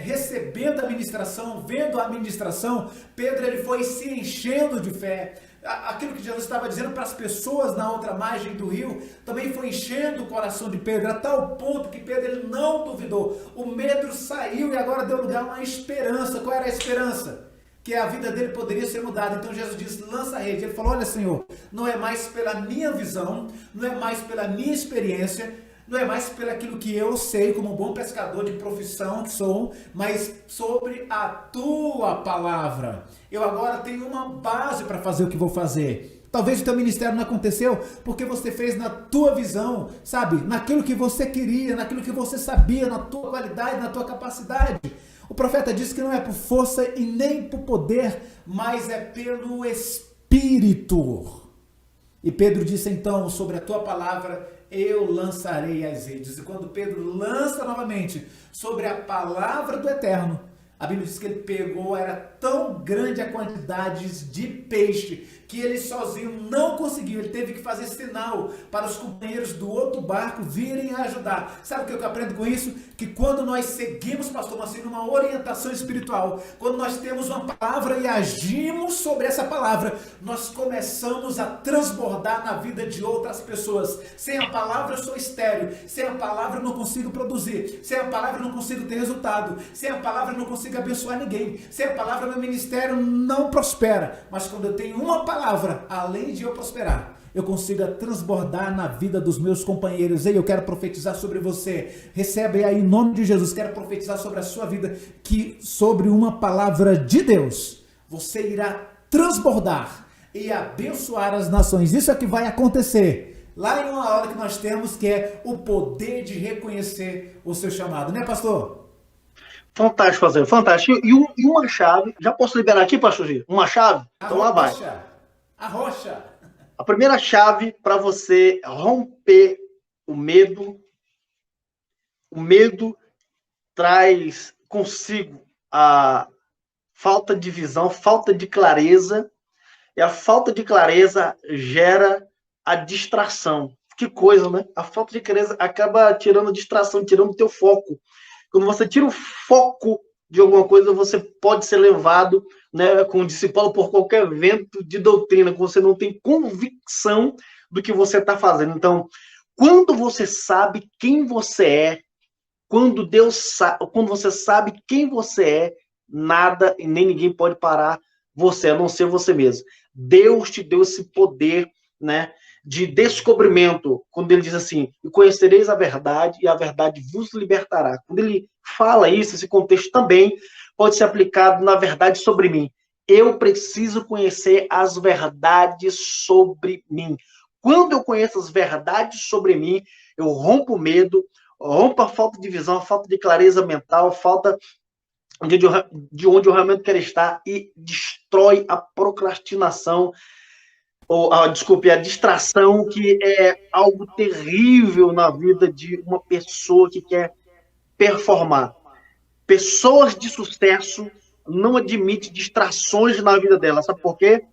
recebendo a ministração, vendo a ministração, Pedro ele foi se enchendo de fé. Aquilo que Jesus estava dizendo para as pessoas na outra margem do rio, também foi enchendo o coração de Pedro, a tal ponto que Pedro ele não duvidou. O medo saiu e agora deu lugar a uma esperança. Qual era a esperança? Que a vida dele poderia ser mudada. Então Jesus disse, lança a rede. Ele falou, olha Senhor, não é mais pela minha visão, não é mais pela minha experiência, não é mais pelo aquilo que eu sei como um bom pescador de profissão que sou, mas sobre a tua palavra. Eu agora tenho uma base para fazer o que vou fazer. Talvez o teu ministério não aconteceu porque você fez na tua visão, sabe? Naquilo que você queria, naquilo que você sabia, na tua qualidade, na tua capacidade. O profeta disse que não é por força e nem por poder, mas é pelo Espírito. E Pedro disse então, sobre a tua palavra, eu lançarei as redes. E quando Pedro lança novamente sobre a palavra do Eterno, a Bíblia diz que ele pegou, era tão grande a quantidade de peixe, que ele sozinho não conseguiu, ele teve que fazer sinal para os companheiros do outro barco virem ajudar. Sabe o que eu aprendo com isso? Que quando nós seguimos, pastor Marcílio, uma orientação espiritual, quando nós temos uma palavra e agimos sobre essa palavra, nós começamos a transbordar na vida de outras pessoas. Sem a palavra eu sou estéril, sem a palavra eu não consigo produzir, sem a palavra eu não consigo ter resultado, sem a palavra eu não consigo abençoar ninguém, sem a palavra meu ministério não prospera. Mas quando eu tenho uma palavra, além de eu prosperar, eu consiga transbordar na vida dos meus companheiros. Ei, eu quero profetizar sobre você. Recebe aí em nome de Jesus. Quero profetizar sobre a sua vida, que sobre uma palavra de Deus, você irá transbordar e abençoar as nações. Isso é que vai acontecer lá em uma aula que nós temos, que é o poder de reconhecer o seu chamado. Né, pastor? Fantástico, fazer, fantástico. E uma chave, já posso liberar aqui, pastor Gil? Uma chave? Então lá vai. A rocha. A primeira chave para você romper o medo traz consigo a falta de visão, falta de clareza, e a falta de clareza gera a distração. Que coisa, né? A falta de clareza acaba tirando a distração, tirando o teu foco. Quando você tira o foco de alguma coisa, você pode ser levado, né, como discípulo por qualquer vento de doutrina, que você não tem convicção do que você está fazendo. Então, quando você sabe quem você é, quando você sabe quem você é, nada e nem ninguém pode parar você, a não ser você mesmo. Deus te deu esse poder, né, de descobrimento, quando ele diz assim, e conhecereis a verdade, e a verdade vos libertará. Quando ele fala isso, esse contexto também pode ser aplicado na verdade sobre mim. Eu preciso conhecer as verdades sobre mim. Quando eu conheço as verdades sobre mim, eu rompo o medo, rompo a falta de visão, a falta de clareza mental, a falta de onde eu realmente quero estar, e destrói a procrastinação, desculpe, a distração, que é algo terrível na vida de uma pessoa que quer performar. Pessoas de sucesso não admitem distrações na vida delas. Sabe por quê?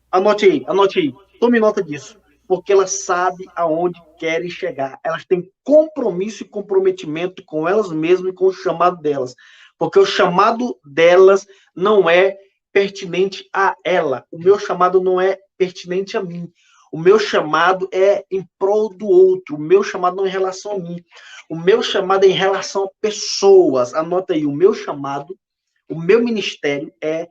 Anote aí. Tome nota disso. Porque elas sabem aonde querem chegar. Elas têm compromisso e comprometimento com elas mesmas e com o chamado delas. Porque o chamado delas não é pertinente a ela. O meu chamado não é pertinente a mim. O meu chamado é em prol do outro. O meu chamado não é em relação a mim. O meu chamado é em relação a pessoas. Anota aí, o meu chamado, o meu ministério é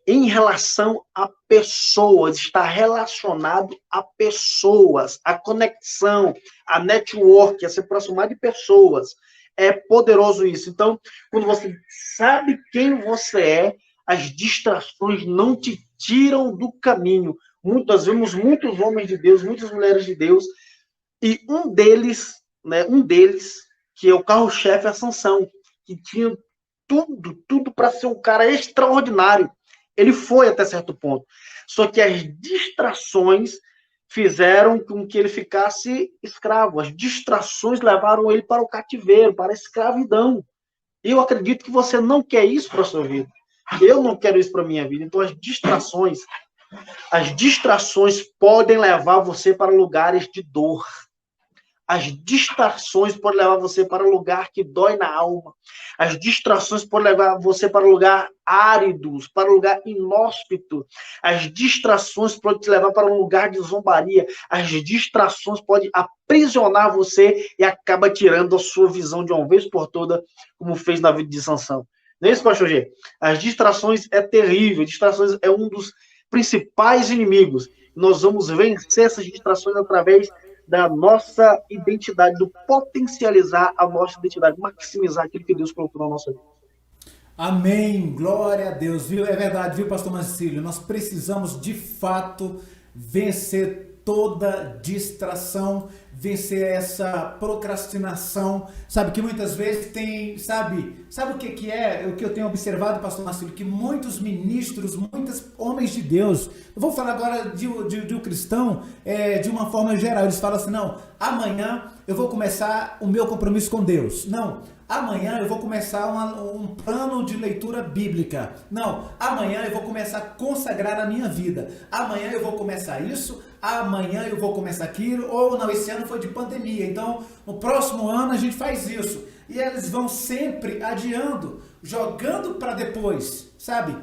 em relação a pessoas, está relacionado a pessoas, a conexão, a network, a se aproximar de pessoas. É poderoso isso. Então, quando você sabe quem você é, as distrações não te tiram do caminho. Nós vemos muitos homens de Deus, muitas mulheres de Deus, e um deles, que é o carro-chefe, é a Sansão, que tinha tudo para ser um cara extraordinário. Ele foi até certo ponto. Só que as distrações fizeram com que ele ficasse escravo. As distrações levaram ele para o cativeiro, para a escravidão. Eu acredito que você não quer isso para a sua vida. Eu não quero isso para a minha vida. Então, as distrações podem levar você para lugares de dor. As distrações podem levar você para um lugar que dói na alma. As distrações podem levar você para um lugar áridos, para um lugar inóspito. As distrações podem te levar para um lugar de zombaria. As distrações podem aprisionar você e acaba tirando a sua visão de uma vez por toda, como fez na vida de Sansão. Não é isso, pastor G? As distrações é terrível. Distrações é um dos principais inimigos. Nós vamos vencer essas distrações através da nossa identidade, do potencializar a nossa identidade, maximizar aquilo que Deus colocou na nossa vida. Amém, glória a Deus, viu? É verdade, viu, pastor Marcílio? Nós precisamos, de fato, vencer toda distração, vencer essa procrastinação, sabe, que muitas vezes tem, sabe o que é, o que eu tenho observado, pastor Marcílio, que muitos ministros, muitos homens de Deus, eu vou falar agora de um cristão, de uma forma geral, eles falam assim, não, amanhã eu vou começar o meu compromisso com Deus, não, amanhã eu vou começar um plano de leitura bíblica, não, amanhã eu vou começar a consagrar a minha vida, amanhã eu vou começar isso, amanhã eu vou começar aquilo, ou não, esse ano foi de pandemia, então no próximo ano a gente faz isso. E eles vão sempre adiando, jogando para depois, sabe?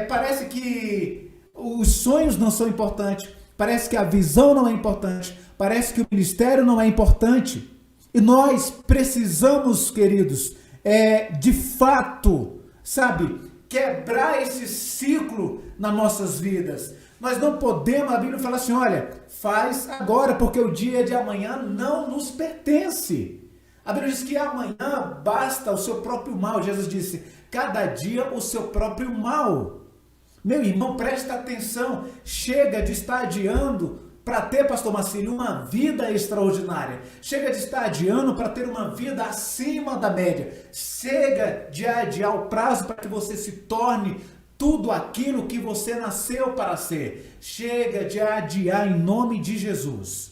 Parece que os sonhos não são importantes, parece que a visão não é importante, parece que o ministério não é importante. E nós precisamos, queridos, de fato, sabe, quebrar esse ciclo nas nossas vidas. Nós não podemos, a Bíblia fala assim, olha, faz agora, porque o dia de amanhã não nos pertence. A Bíblia diz que amanhã basta o seu próprio mal. Jesus disse, cada dia o seu próprio mal. Meu irmão, presta atenção, chega de estar adiando para ter, pastor Marcílio, uma vida extraordinária. Chega de estar adiando para ter uma vida acima da média. Chega de adiar o prazo para que você se torne tudo aquilo que você nasceu para ser. Chega de adiar em nome de Jesus.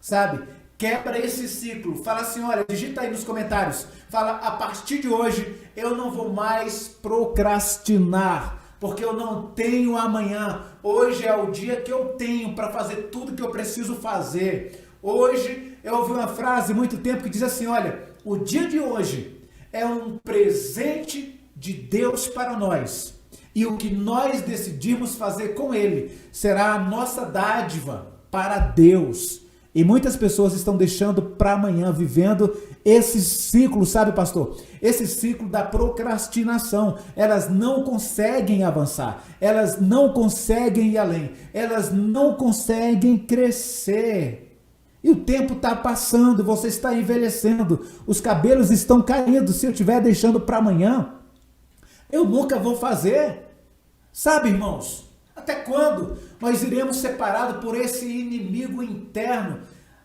Sabe? Quebra esse ciclo. Fala assim, olha, digita aí nos comentários. Fala, a partir de hoje eu não vou mais procrastinar, porque eu não tenho amanhã. Hoje é o dia que eu tenho para fazer tudo que eu preciso fazer. Hoje eu ouvi uma frase há muito tempo que diz assim, olha, o dia de hoje é um presente de Deus para nós. E o que nós decidimos fazer com ele será a nossa dádiva para Deus. E muitas pessoas estão deixando para amanhã, vivendo esse ciclo, sabe, pastor? Esse ciclo da procrastinação. Elas não conseguem avançar, elas não conseguem ir além, elas não conseguem crescer. E o tempo está passando, você está envelhecendo, os cabelos estão caindo. Se eu estiver deixando para amanhã, eu nunca vou fazer. Sabe, irmãos? Até quando nós iremos separados por esse inimigo interno?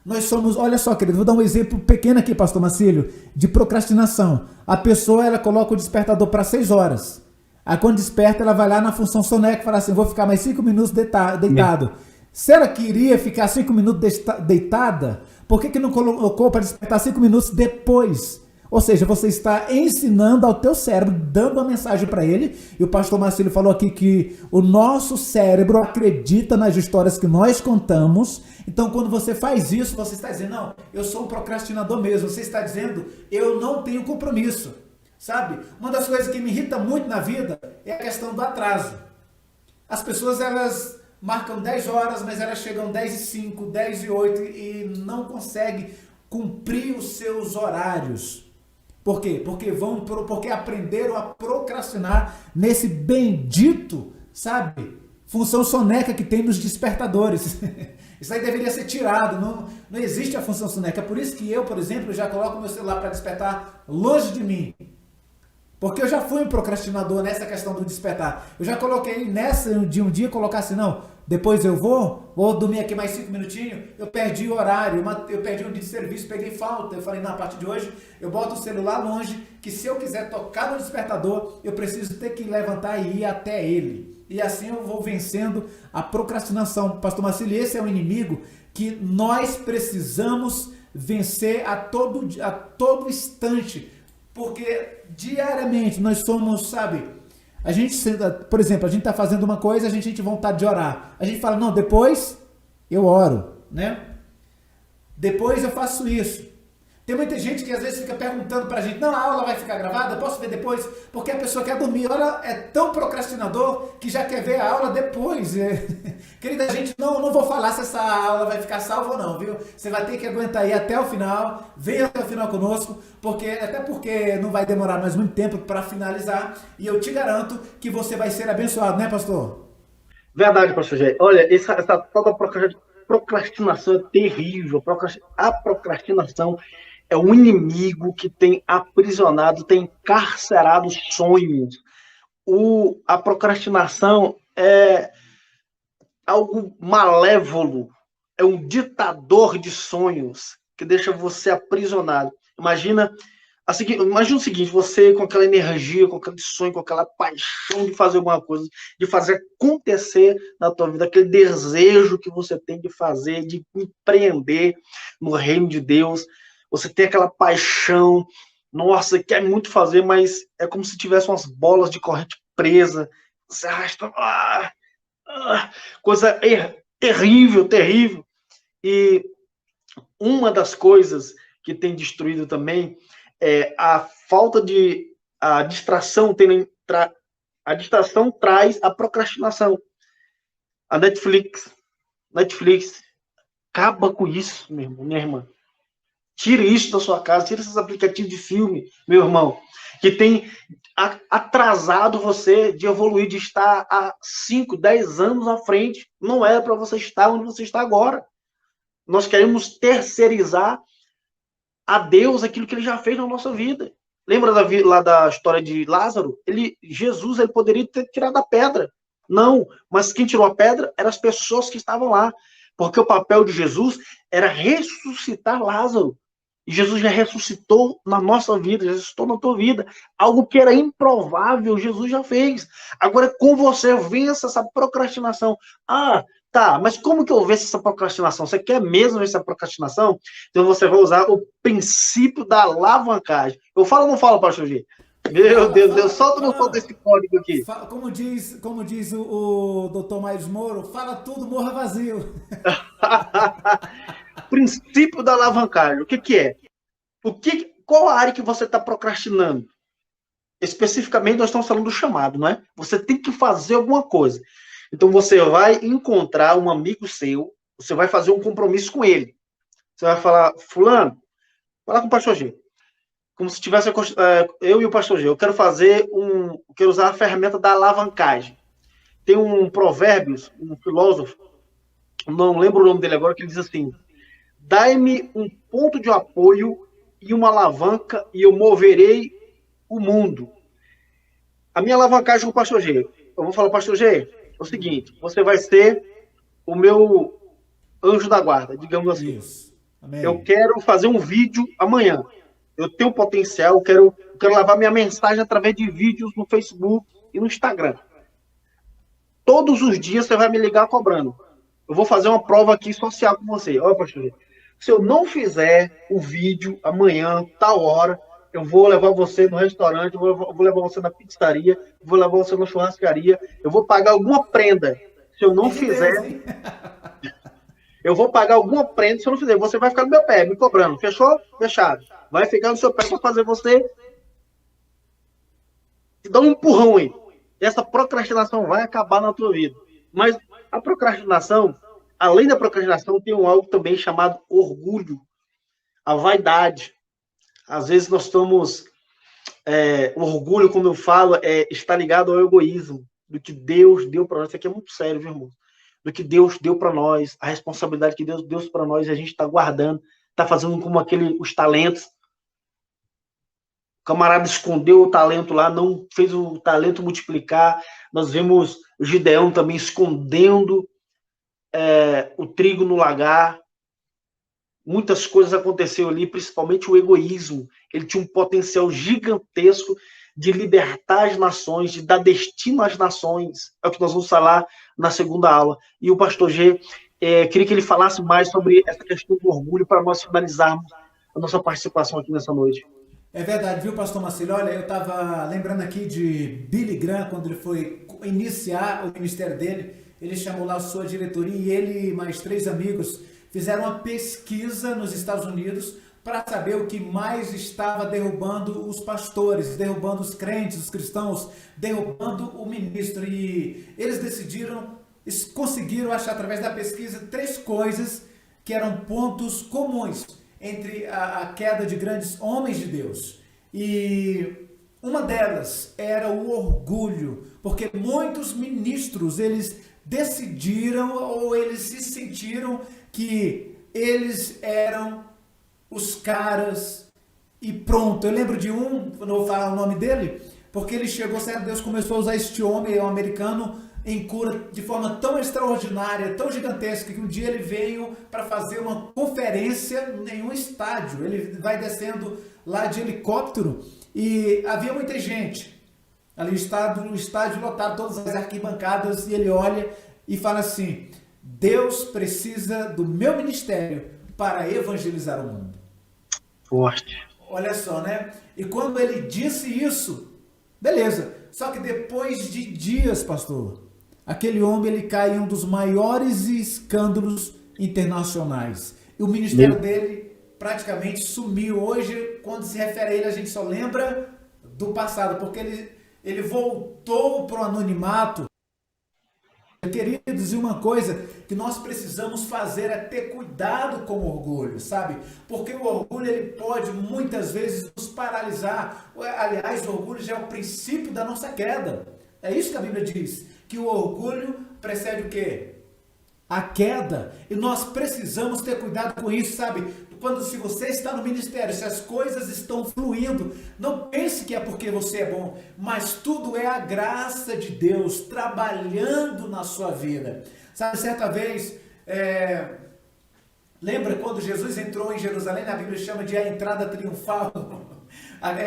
Nós somos, olha só, querido, vou dar um exemplo pequeno aqui, pastor Marcílio, de procrastinação. A pessoa, ela coloca o despertador para 6 horas. Aí quando desperta, ela vai lá na função soneca e fala assim, vou ficar mais 5 minutos deitado. Se ela queria ficar 5 minutos deitada, por que não colocou para despertar 5 minutos depois? Ou seja, você está ensinando ao teu cérebro, dando uma mensagem para ele. E o pastor Marcílio falou aqui que o nosso cérebro acredita nas histórias que nós contamos. Então, quando você faz isso, você está dizendo, não, eu sou um procrastinador mesmo. Você está dizendo, eu não tenho compromisso. Sabe? Uma das coisas que me irrita muito na vida é a questão do atraso. As pessoas, elas marcam 10 horas, mas elas chegam 10h05, 10h08 e não conseguem cumprir os seus horários. Por quê? Porque aprenderam a procrastinar nesse bendito, sabe, função soneca que tem nos despertadores. Isso aí deveria ser tirado, não existe a função soneca. É por isso que eu, por exemplo, já coloco meu celular para despertar longe de mim. Porque eu já fui um procrastinador nessa questão do despertar. Eu já coloquei nessa de um dia colocar assim, não, depois eu vou dormir aqui mais 5 minutinhos, eu perdi o horário, eu perdi um dia de serviço, peguei falta. Eu falei, na parte de hoje, eu boto o celular longe, que se eu quiser tocar no despertador, eu preciso ter que levantar e ir até ele. E assim eu vou vencendo a procrastinação. Pastor Marcílio, esse é um inimigo que nós precisamos vencer a todo instante. Porque diariamente nós somos, sabe, a gente, por exemplo, a gente está fazendo uma coisa, a gente tem vontade de orar. A gente fala, não, depois eu oro, né? Depois eu faço isso. Tem muita gente que às vezes fica perguntando pra gente, não, a aula vai ficar gravada, eu posso ver depois? Porque a pessoa quer dormir. Ela é tão procrastinador que já quer ver a aula depois. Querida, a gente não vou falar se essa aula vai ficar salva ou não, viu? Você vai ter que aguentar aí até o final, venha até o final conosco, até porque não vai demorar mais muito tempo para finalizar, e eu te garanto que você vai ser abençoado, né, pastor? Verdade, pastor Gé. Olha, essa tal da procrastinação é terrível. A procrastinação é um inimigo que tem aprisionado, tem encarcerado sonhos. A procrastinação é algo malévolo, é um ditador de sonhos que deixa você aprisionado. Imagina o seguinte, você com aquela energia, com aquele sonho, com aquela paixão de fazer alguma coisa, de fazer acontecer na tua vida, aquele desejo que você tem de fazer, de empreender no reino de Deus. Você tem aquela paixão, nossa, quer muito fazer, mas é como se tivesse umas bolas de corrente presa. Você arrasta, coisa terrível, terrível. E uma das coisas que tem destruído também é a falta de a distração. A distração traz a procrastinação. A Netflix acaba com isso, meu irmão, minha irmã. Tire isso da sua casa, tire esses aplicativos de filme, meu irmão. que tem atrasado você de evoluir, de estar há 5, 10 anos à frente. Não era para você estar onde você está agora. Nós queremos terceirizar a Deus aquilo que ele já fez na nossa vida. Lembra lá da história de Lázaro? Jesus ele poderia ter tirado a pedra. Não, mas quem tirou a pedra eram as pessoas que estavam lá. Porque o papel de Jesus era ressuscitar Lázaro. E Jesus já ressuscitou na nossa vida, já ressuscitou na tua vida. Algo que era improvável, Jesus já fez. Agora, com você, vença essa procrastinação. Ah, tá, mas como que eu venço essa procrastinação? Você quer mesmo vencer essa procrastinação? Então você vai usar o princípio da alavancagem. Eu falo ou não falo, pastor G? Meu Deus, eu solto ou não solto esse código aqui? Como diz o Dr. Miles Moro, fala tudo, morra vazio. Princípio da alavancagem. O que é? Qual a área que você está procrastinando? Especificamente, nós estamos falando do chamado, não é? Você tem que fazer alguma coisa. Então, você vai encontrar um amigo seu, você vai fazer um compromisso com ele. Você vai falar, fulano, fala com o pastor G. Como se tivesse eu e o pastor G. Eu quero quero usar a ferramenta da alavancagem. Tem um Provérbios, um filósofo, não lembro o nome dele agora, que ele diz assim: dai-me um ponto de apoio e uma alavanca e eu moverei o mundo. A minha alavancagem com o pastor G. Eu vou falar, pastor G, é o seguinte, você vai ser o meu anjo da guarda, digamos assim. Isso. Amém. Eu quero fazer um vídeo amanhã. Eu tenho potencial, eu quero levar minha mensagem através de vídeos no Facebook e no Instagram. Todos os dias você vai me ligar cobrando. Eu vou fazer uma prova aqui social com você. Olha, pastor G, se eu não fizer o vídeo amanhã, tal hora, eu vou levar você no restaurante, eu vou levar você na pizzaria, vou levar você na churrascaria, eu vou pagar alguma prenda. Se eu não fizer, eu vou pagar alguma prenda se eu não fizer. Você vai ficar no meu pé, me cobrando. Fechou? Fechado. Vai ficar no seu pé para fazer você dar um empurrão aí. Essa procrastinação vai acabar na tua vida. Mas a procrastinação, além da procrastinação, tem algo também chamado orgulho, a vaidade. Às vezes nós estamos... o orgulho, como eu falo, está ligado ao egoísmo, do que Deus deu para nós. Isso aqui é muito sério, viu, irmão? Do que Deus deu para nós, a responsabilidade que Deus deu para nós, e a gente está guardando, está fazendo como os talentos. O camarada escondeu o talento lá, não fez o talento multiplicar. Nós vemos o Gideão também escondendo o trigo no lagar. Muitas coisas aconteceram ali, principalmente o egoísmo. Ele tinha um potencial gigantesco de libertar as nações, de dar destino às nações. É o que nós vamos falar na segunda aula. E o pastor G, queria que ele falasse mais sobre essa questão do orgulho para nós finalizarmos a nossa participação aqui nessa noite. É verdade, viu, pastor Marcelo? Olha, eu estava lembrando aqui de Billy Graham, quando ele foi iniciar o ministério dele, ele chamou lá a sua diretoria e ele e mais 3 amigos fizeram uma pesquisa nos Estados Unidos para saber o que mais estava derrubando os pastores, derrubando os crentes, os cristãos, derrubando o ministro. E eles conseguiram achar através da pesquisa 3 coisas que eram pontos comuns entre a queda de grandes homens de Deus. E uma delas era o orgulho, porque muitos ministros, eles decidiram ou eles se sentiram que eles eram os caras e pronto. Eu lembro de não vou falar o nome dele, porque ele chegou, certo, Deus começou a usar este homem, um americano, em cura de forma tão extraordinária, tão gigantesca, que um dia ele veio para fazer uma conferência em um estádio. Ele vai descendo lá de helicóptero e havia muita gente ali, o estádio lotado, todas as arquibancadas, e ele olha e fala assim: Deus precisa do meu ministério para evangelizar o mundo. Forte. Olha só, né? E quando ele disse isso, beleza. Só que depois de dias, pastor, aquele homem ele cai em um dos maiores escândalos internacionais. E o ministério dele praticamente sumiu. Hoje, quando se refere a ele, a gente só lembra do passado, porque ele voltou para o anonimato. Queridos, e uma coisa que nós precisamos fazer é ter cuidado com o orgulho, sabe? Porque o orgulho ele pode muitas vezes nos paralisar. Aliás, o orgulho já é o princípio da nossa queda. É isso que a Bíblia diz, que o orgulho precede o quê? A queda. E nós precisamos ter cuidado com isso, sabe? Se você está no ministério, se as coisas estão fluindo, não pense que é porque você é bom, mas tudo é a graça de Deus trabalhando na sua vida. Sabe, certa vez, lembra quando Jesus entrou em Jerusalém, a Bíblia chama de a entrada triunfal.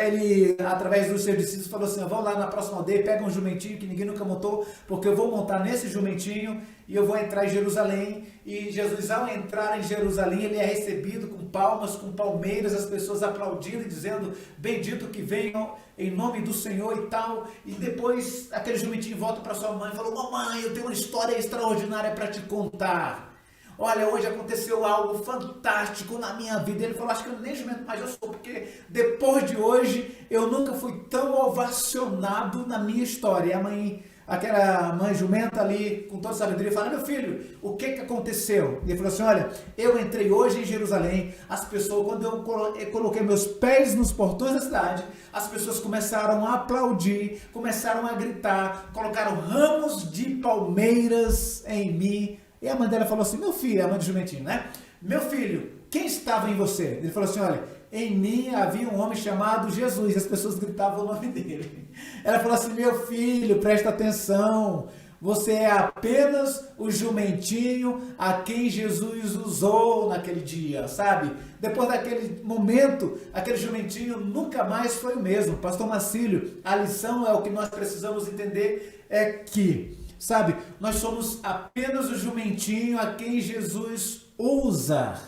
Ele, através dos seus discípulos, falou assim: vão lá na próxima aldeia, pega um jumentinho que ninguém nunca montou, porque eu vou montar nesse jumentinho e eu vou entrar em Jerusalém. E Jesus, ao entrar em Jerusalém, ele é recebido com palmas, com palmeiras, as pessoas aplaudindo e dizendo: bendito que venham em nome do Senhor e tal. E depois aquele jumentinho volta para sua mãe e falou: mamãe, eu tenho uma história extraordinária para te contar. Olha, hoje aconteceu algo fantástico na minha vida. Ele falou: acho que eu nem jumento mais eu sou, porque depois de hoje eu nunca fui tão ovacionado na minha história. E a mãe, aquela mãe jumenta ali, com toda sabedoria, fala: meu filho, o que aconteceu? E ele falou assim: olha, eu entrei hoje em Jerusalém, as pessoas, quando eu coloquei meus pés nos portões da cidade, as pessoas começaram a aplaudir, começaram a gritar, colocaram ramos de palmeiras em mim. E a mãe dela falou assim: meu filho, a mãe do jumentinho, né? Meu filho, quem estava em você? Ele falou assim: olha, em mim havia um homem chamado Jesus. E as pessoas gritavam o nome dele. Ela falou assim: meu filho, presta atenção. Você é apenas o jumentinho a quem Jesus usou naquele dia, sabe? Depois daquele momento, aquele jumentinho nunca mais foi o mesmo. Pastor Marcílio, a lição é o que nós precisamos entender é que, sabe, nós somos apenas o jumentinho a quem Jesus usa.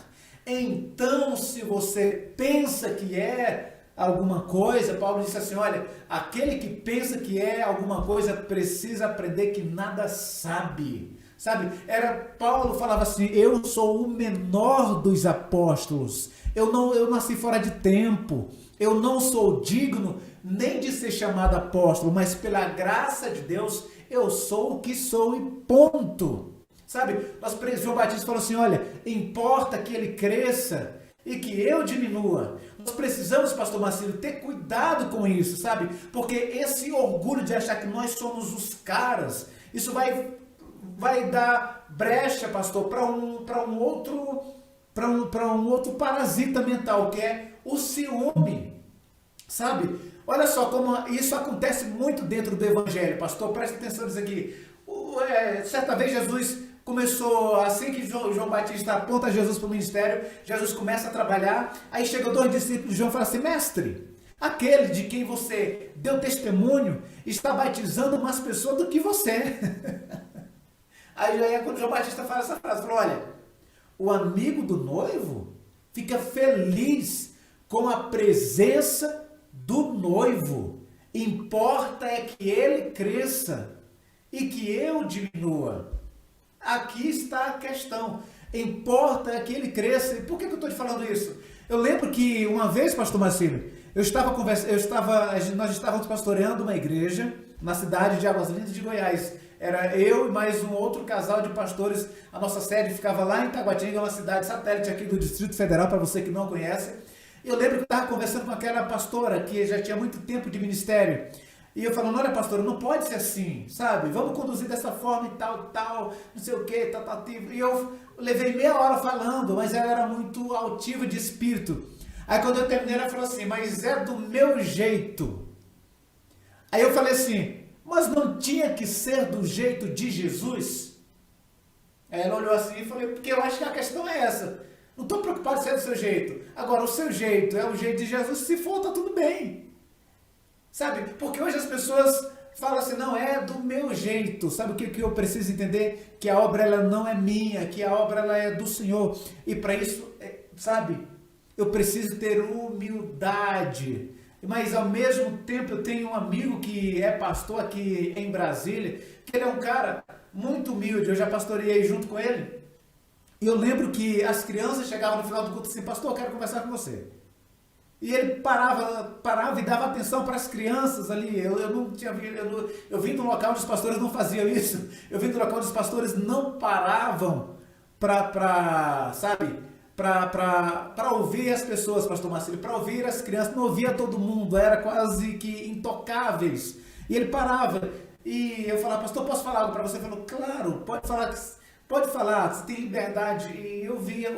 Então, se você pensa que é alguma coisa, Paulo disse assim: olha, aquele que pensa que é alguma coisa precisa aprender que nada sabe. Sabe, Paulo falava assim: eu sou o menor dos apóstolos, eu nasci fora de tempo, eu não sou digno nem de ser chamado apóstolo, mas pela graça de Deus eu sou o que sou e ponto. Sabe, João Batista falou assim: olha, importa que ele cresça e que eu diminua. Nós precisamos, pastor Marcílio, ter cuidado com isso, sabe? Porque esse orgulho de achar que nós somos os caras, isso vai dar brecha, pastor, para um outro parasita mental, que é o ciúme, sabe? Olha só como isso acontece muito dentro do evangelho, pastor, presta atenção nisso aqui. Certa vez Jesus começou, assim que João Batista aponta Jesus para o ministério, Jesus começa a trabalhar, aí chegam 2 discípulos de João e falam assim: mestre, aquele de quem você deu testemunho está batizando mais pessoas do que você. Aí é quando João Batista fala essa frase, falou: olha, o amigo do noivo fica feliz com a presença do noivo. Importa é que ele cresça e que eu diminua. Aqui está a questão. Importa é que ele cresça. E por que eu estou te falando isso? Eu lembro que uma vez, pastor Marcílio, nós estávamos pastoreando uma igreja na cidade de Águas Lindas de Goiás. Era eu e mais um outro casal de pastores. A nossa sede ficava lá em Taguatinga, uma cidade satélite aqui do Distrito Federal, para você que não conhece. Eu lembro que eu estava conversando com aquela pastora que já tinha muito tempo de ministério. E eu falando: olha, pastora, não pode ser assim, sabe? Vamos conduzir dessa forma e tal, não sei o que, tal. E eu levei meia hora falando, mas ela era muito altiva de espírito. Aí quando eu terminei, ela falou assim: mas é do meu jeito. Aí eu falei assim: mas não tinha que ser do jeito de Jesus? Aí ela olhou assim e falei: porque eu acho que a questão é essa. Não estou preocupado se é do seu jeito. Agora, o seu jeito é o jeito de Jesus, se for, está tudo bem. Sabe? Porque hoje as pessoas falam assim: não, é do meu jeito. Sabe o que eu preciso entender? Que a obra ela não é minha, que a obra ela é do Senhor. E para isso, sabe, eu preciso ter humildade. Mas ao mesmo tempo eu tenho um amigo que é pastor aqui em Brasília, que ele é um cara muito humilde. Eu já pastoreei junto com ele. E eu lembro que as crianças chegavam no final do culto assim: pastor, eu quero conversar com você. E ele parava e dava atenção para as crianças ali. Eu não tinha eu vim de um local onde os pastores não faziam isso. Eu vim de um local onde os pastores não paravam para ouvir as pessoas, pastor Marcelo, para ouvir as crianças. Não ouvia todo mundo, era quase que intocáveis. E ele parava e eu falava, pastor, posso falar algo para você? Ele falou, claro, pode falar, você tem liberdade. E eu via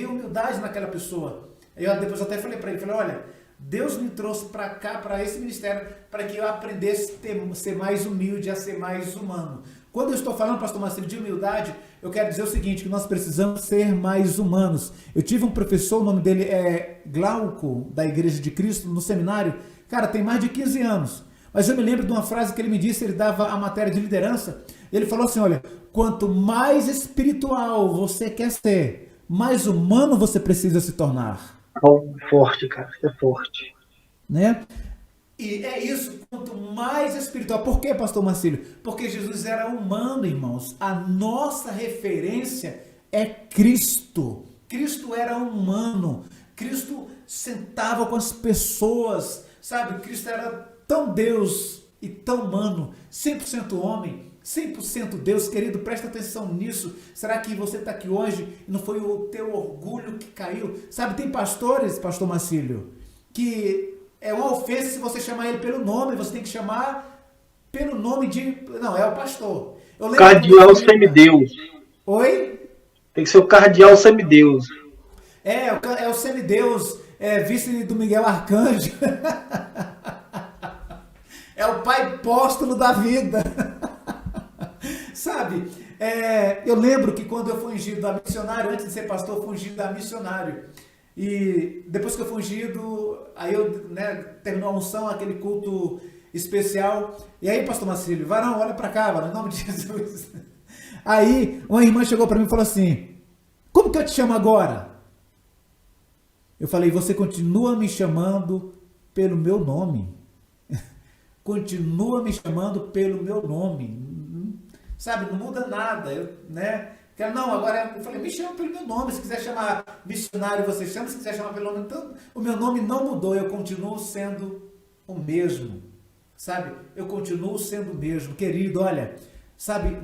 humildade naquela pessoa. Depois eu até falei para ele, olha, Deus me trouxe para cá, para esse ministério, para que eu aprendesse a ser mais humilde, a ser mais humano. Quando eu estou falando, pastor Marcelo, de humildade, eu quero dizer o seguinte, que nós precisamos ser mais humanos. Eu tive um professor, o nome dele é Glauco, da Igreja de Cristo, no seminário, cara, tem mais de 15 anos. Mas eu me lembro de uma frase que ele me disse, ele dava a matéria de liderança, ele falou assim, olha, quanto mais espiritual você quer ser, mais humano você precisa se tornar. Forte, cara, é forte. Né? E é isso, quanto mais espiritual. Por quê, pastor Marcílio? Porque Jesus era humano, irmãos. A nossa referência é Cristo. Cristo era humano. Cristo sentava com as pessoas, sabe? Cristo era tão Deus e tão humano, 100% homem, 100% Deus. Querido, presta atenção nisso. Será que você está aqui hoje e não foi o teu orgulho que caiu? Sabe, tem pastores, pastor Marcílio, que é uma ofensa se você chamar ele pelo nome. Você tem que chamar pelo nome de... Não, é o pastor. Cardeal semideus. Oi? Tem que ser o cardeal semideus. É o semideus, vice do Miguel Arcanjo. É o pai apóstolo da vida. Sabe, eu lembro que quando eu fui ungido a missionário, antes de ser pastor, eu fui ungido a missionário. E depois que eu fui ungido, aí eu, terminou a unção, aquele culto especial. E aí, pastor Marcílio, varão, olha pra cá, varão, em nome de Jesus. Aí, uma irmã chegou pra mim e falou assim, como que eu te chamo agora? Eu falei, você continua me chamando pelo meu nome. Continua me chamando pelo meu nome. Sabe, não muda nada, Não, agora eu falei, me chama pelo meu nome, se quiser chamar missionário você chama, se quiser chamar pelo nome, então o meu nome não mudou, eu continuo sendo o mesmo, sabe, eu continuo sendo o mesmo, querido, olha, sabe,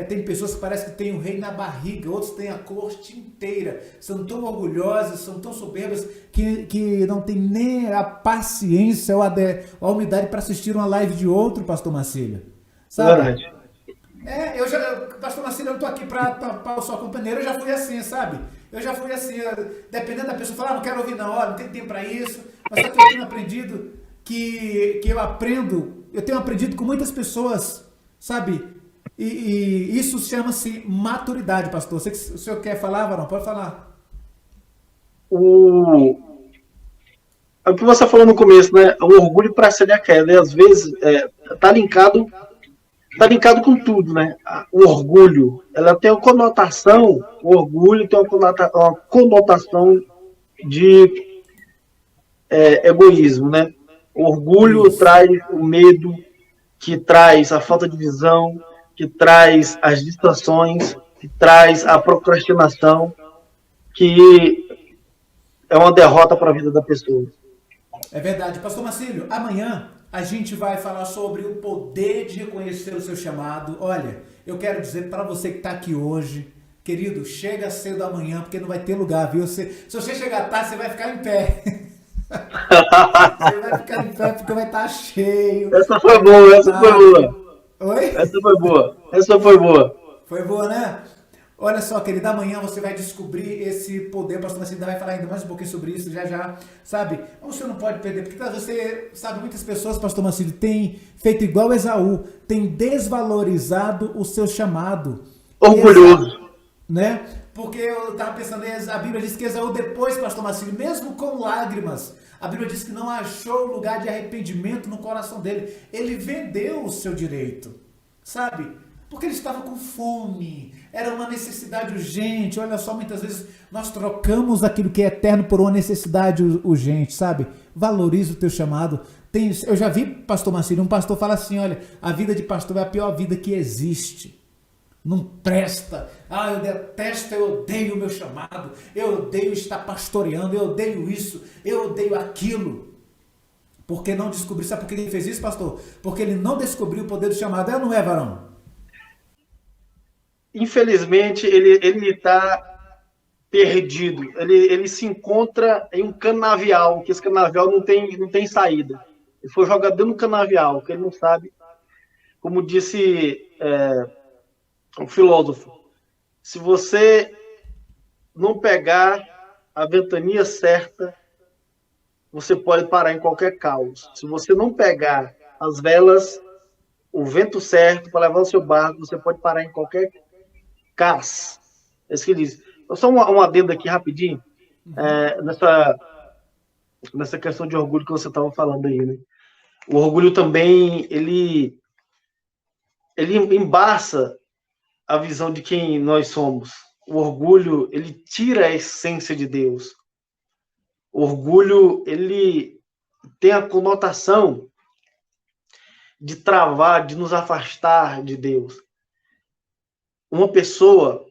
tem pessoas que parecem que tem o rei na barriga, outros têm a corte inteira, são tão orgulhosas, são tão soberbas, que não tem nem a paciência ou a humildade para assistir uma live de outro, pastor Marcílio, sabe? Verdade. Pastor Marcílio, eu não estou aqui para tapar o sua companheira, eu já fui assim, sabe? Eu já fui assim, dependendo da pessoa, falar, não quero ouvir não, não tem tempo para isso, mas só que eu tenho aprendido eu tenho aprendido com muitas pessoas, sabe? E isso chama-se maturidade, pastor. O senhor quer falar, Varão? Pode falar. O que você falou no começo, né? O orgulho para ser a queda, às vezes tá linkado com tudo, né? O orgulho, ela tem uma conotação, o orgulho tem uma conotação de egoísmo, né? O orgulho traz o medo, que traz a falta de visão, que traz as distrações, que traz a procrastinação, que é uma derrota para a vida da pessoa. É verdade. Pastor Marcílio, amanhã a gente vai falar sobre o poder de reconhecer o seu chamado. Olha, eu quero dizer para você que está aqui hoje, querido, chega cedo amanhã, porque não vai ter lugar, viu? Se você chegar tarde, você vai ficar em pé. Você vai ficar em pé porque vai estar cheio. Essa foi boa, essa foi boa. Oi? Essa foi boa. Foi boa, né? Olha só, querido, amanhã você vai descobrir esse poder, pastor Marcílio ainda vai falar ainda mais um pouquinho sobre isso, já, sabe? Você não pode perder, porque você sabe, muitas pessoas, pastor Marcílio, têm feito igual Esaú, têm desvalorizado o seu chamado. Orgulhoso. Né? Porque eu estava pensando, a Bíblia diz que Esaú depois, pastor Marcílio, mesmo com lágrimas, a Bíblia diz que não achou lugar de arrependimento no coração dele. Ele vendeu o seu direito, sabe? Porque ele estava com fome, era uma necessidade urgente. Olha só, muitas vezes nós trocamos aquilo que é eterno por uma necessidade urgente, sabe? Valorize o teu chamado. Eu já vi, pastor Marcílio, um pastor fala assim, olha, a vida de pastor é a pior vida que existe. não presta. Ah, eu detesto, eu odeio o meu chamado, eu odeio estar pastoreando, eu odeio isso, eu odeio aquilo. Porque não descobriu. Sabe por que ele fez isso, pastor? Porque ele não descobriu o poder do chamado. É ou não é, varão? Infelizmente, ele está perdido. Ele se encontra em um canavial, que esse canavial não tem saída. Ele foi jogado dentro do canavial, que ele não sabe. Como disse um filósofo, se você não pegar a ventania certa, você pode parar em qualquer caos. Se você não pegar as velas, o vento certo para levar o seu barco, você pode parar em qualquer cais. É isso que ele diz. Só um adendo aqui rapidinho, nessa questão de orgulho que você estava falando aí, né? O orgulho também, ele embaça a visão de quem nós somos. O orgulho, ele tira a essência de Deus. O orgulho, ele tem a conotação de travar, de nos afastar de Deus. Uma pessoa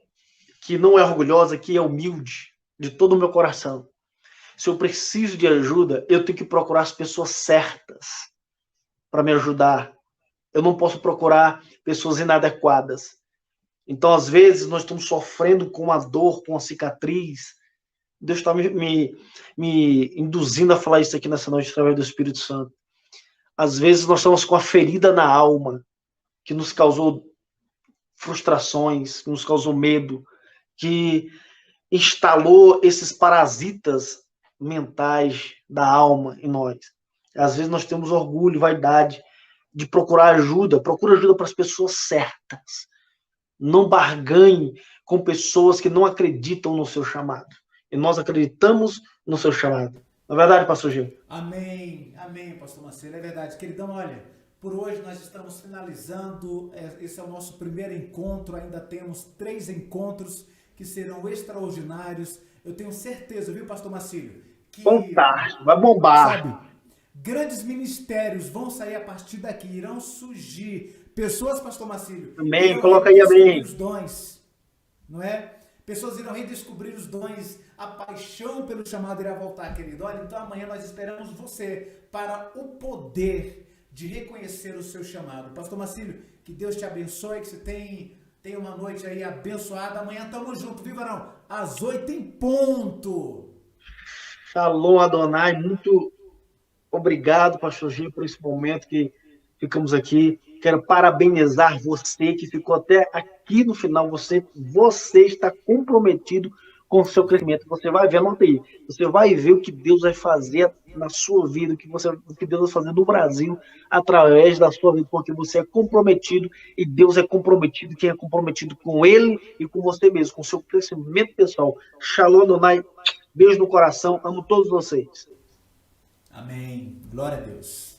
que não é orgulhosa, que é humilde, de todo o meu coração. Se eu preciso de ajuda, eu tenho que procurar as pessoas certas para me ajudar. Eu não posso procurar pessoas inadequadas. Então, às vezes, nós estamos sofrendo com uma dor, com uma cicatriz. Deus está me induzindo a falar isso aqui nessa noite através do Espírito Santo. Às vezes, nós estamos com a ferida na alma, que nos causou frustrações, que nos causou medo, que instalou esses parasitas mentais da alma em nós. Às vezes nós temos orgulho, vaidade de procurar ajuda. Procura ajuda para as pessoas certas. Não barganhe com pessoas que não acreditam no seu chamado. E nós acreditamos no seu chamado. Não é verdade, pastor Gil? Amém, amém, pastor Marcelo. É verdade. Queridão, olha, por hoje nós estamos finalizando. Esse é o nosso primeiro encontro. Ainda temos 3 encontros que serão extraordinários. Eu tenho certeza, viu, pastor Marcílio? Que, fantástico, vai bombar. Sabe, grandes ministérios vão sair a partir daqui, irão surgir pessoas, pastor Marcílio. Amém, coloca aí, amém. Os dons, não é? Pessoas irão redescobrir os dons, a paixão pelo chamado irá voltar, querido. Olha, então amanhã nós esperamos você para o poder de reconhecer o seu chamado. Pastor Marcílio, que Deus te abençoe, que você tenha uma noite aí abençoada. Amanhã estamos juntos, viu, varão? Às 8 em ponto. Shalom, Adonai. Muito obrigado, pastor Gil, por esse momento que ficamos aqui. Quero parabenizar você que ficou até aqui no final. Você está comprometido com o seu crescimento. Você vai ver, anota aí. Você vai ver o que Deus vai fazer na sua vida, o que Deus vai fazer no Brasil através da sua vida, porque você é comprometido e Deus é comprometido. Quem é comprometido com Ele e com você mesmo, com o seu crescimento pessoal. Shalom, Adonai. Beijo no coração. Amo todos vocês. Amém. Glória a Deus.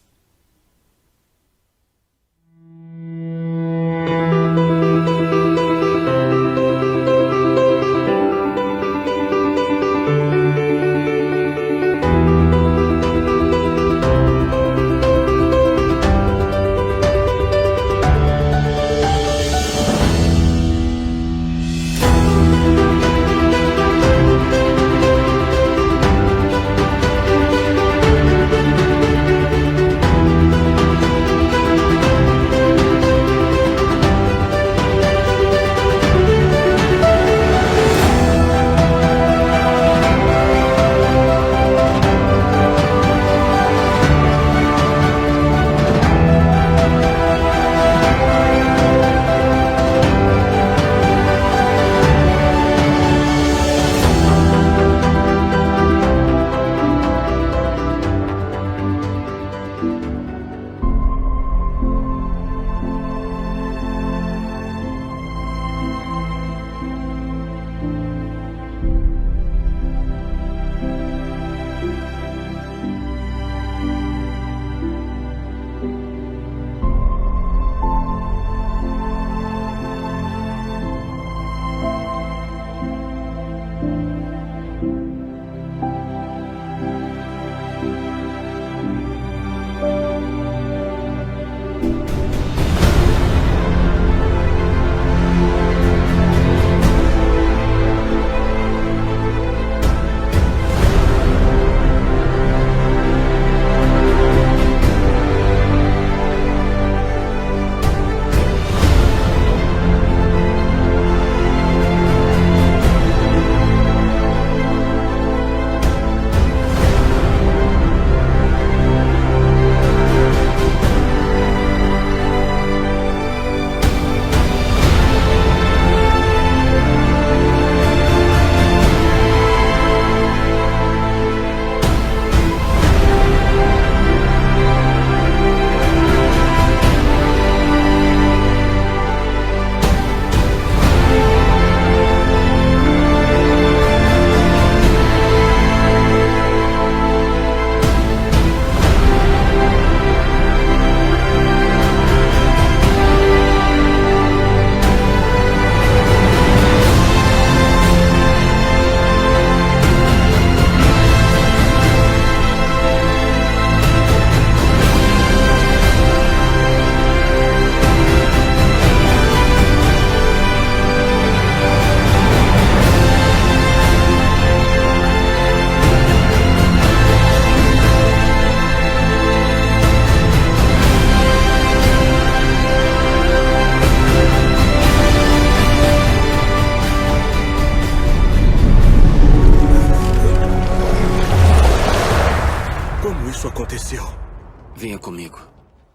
Venha comigo.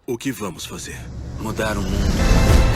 O que vamos fazer? Mudar o mundo.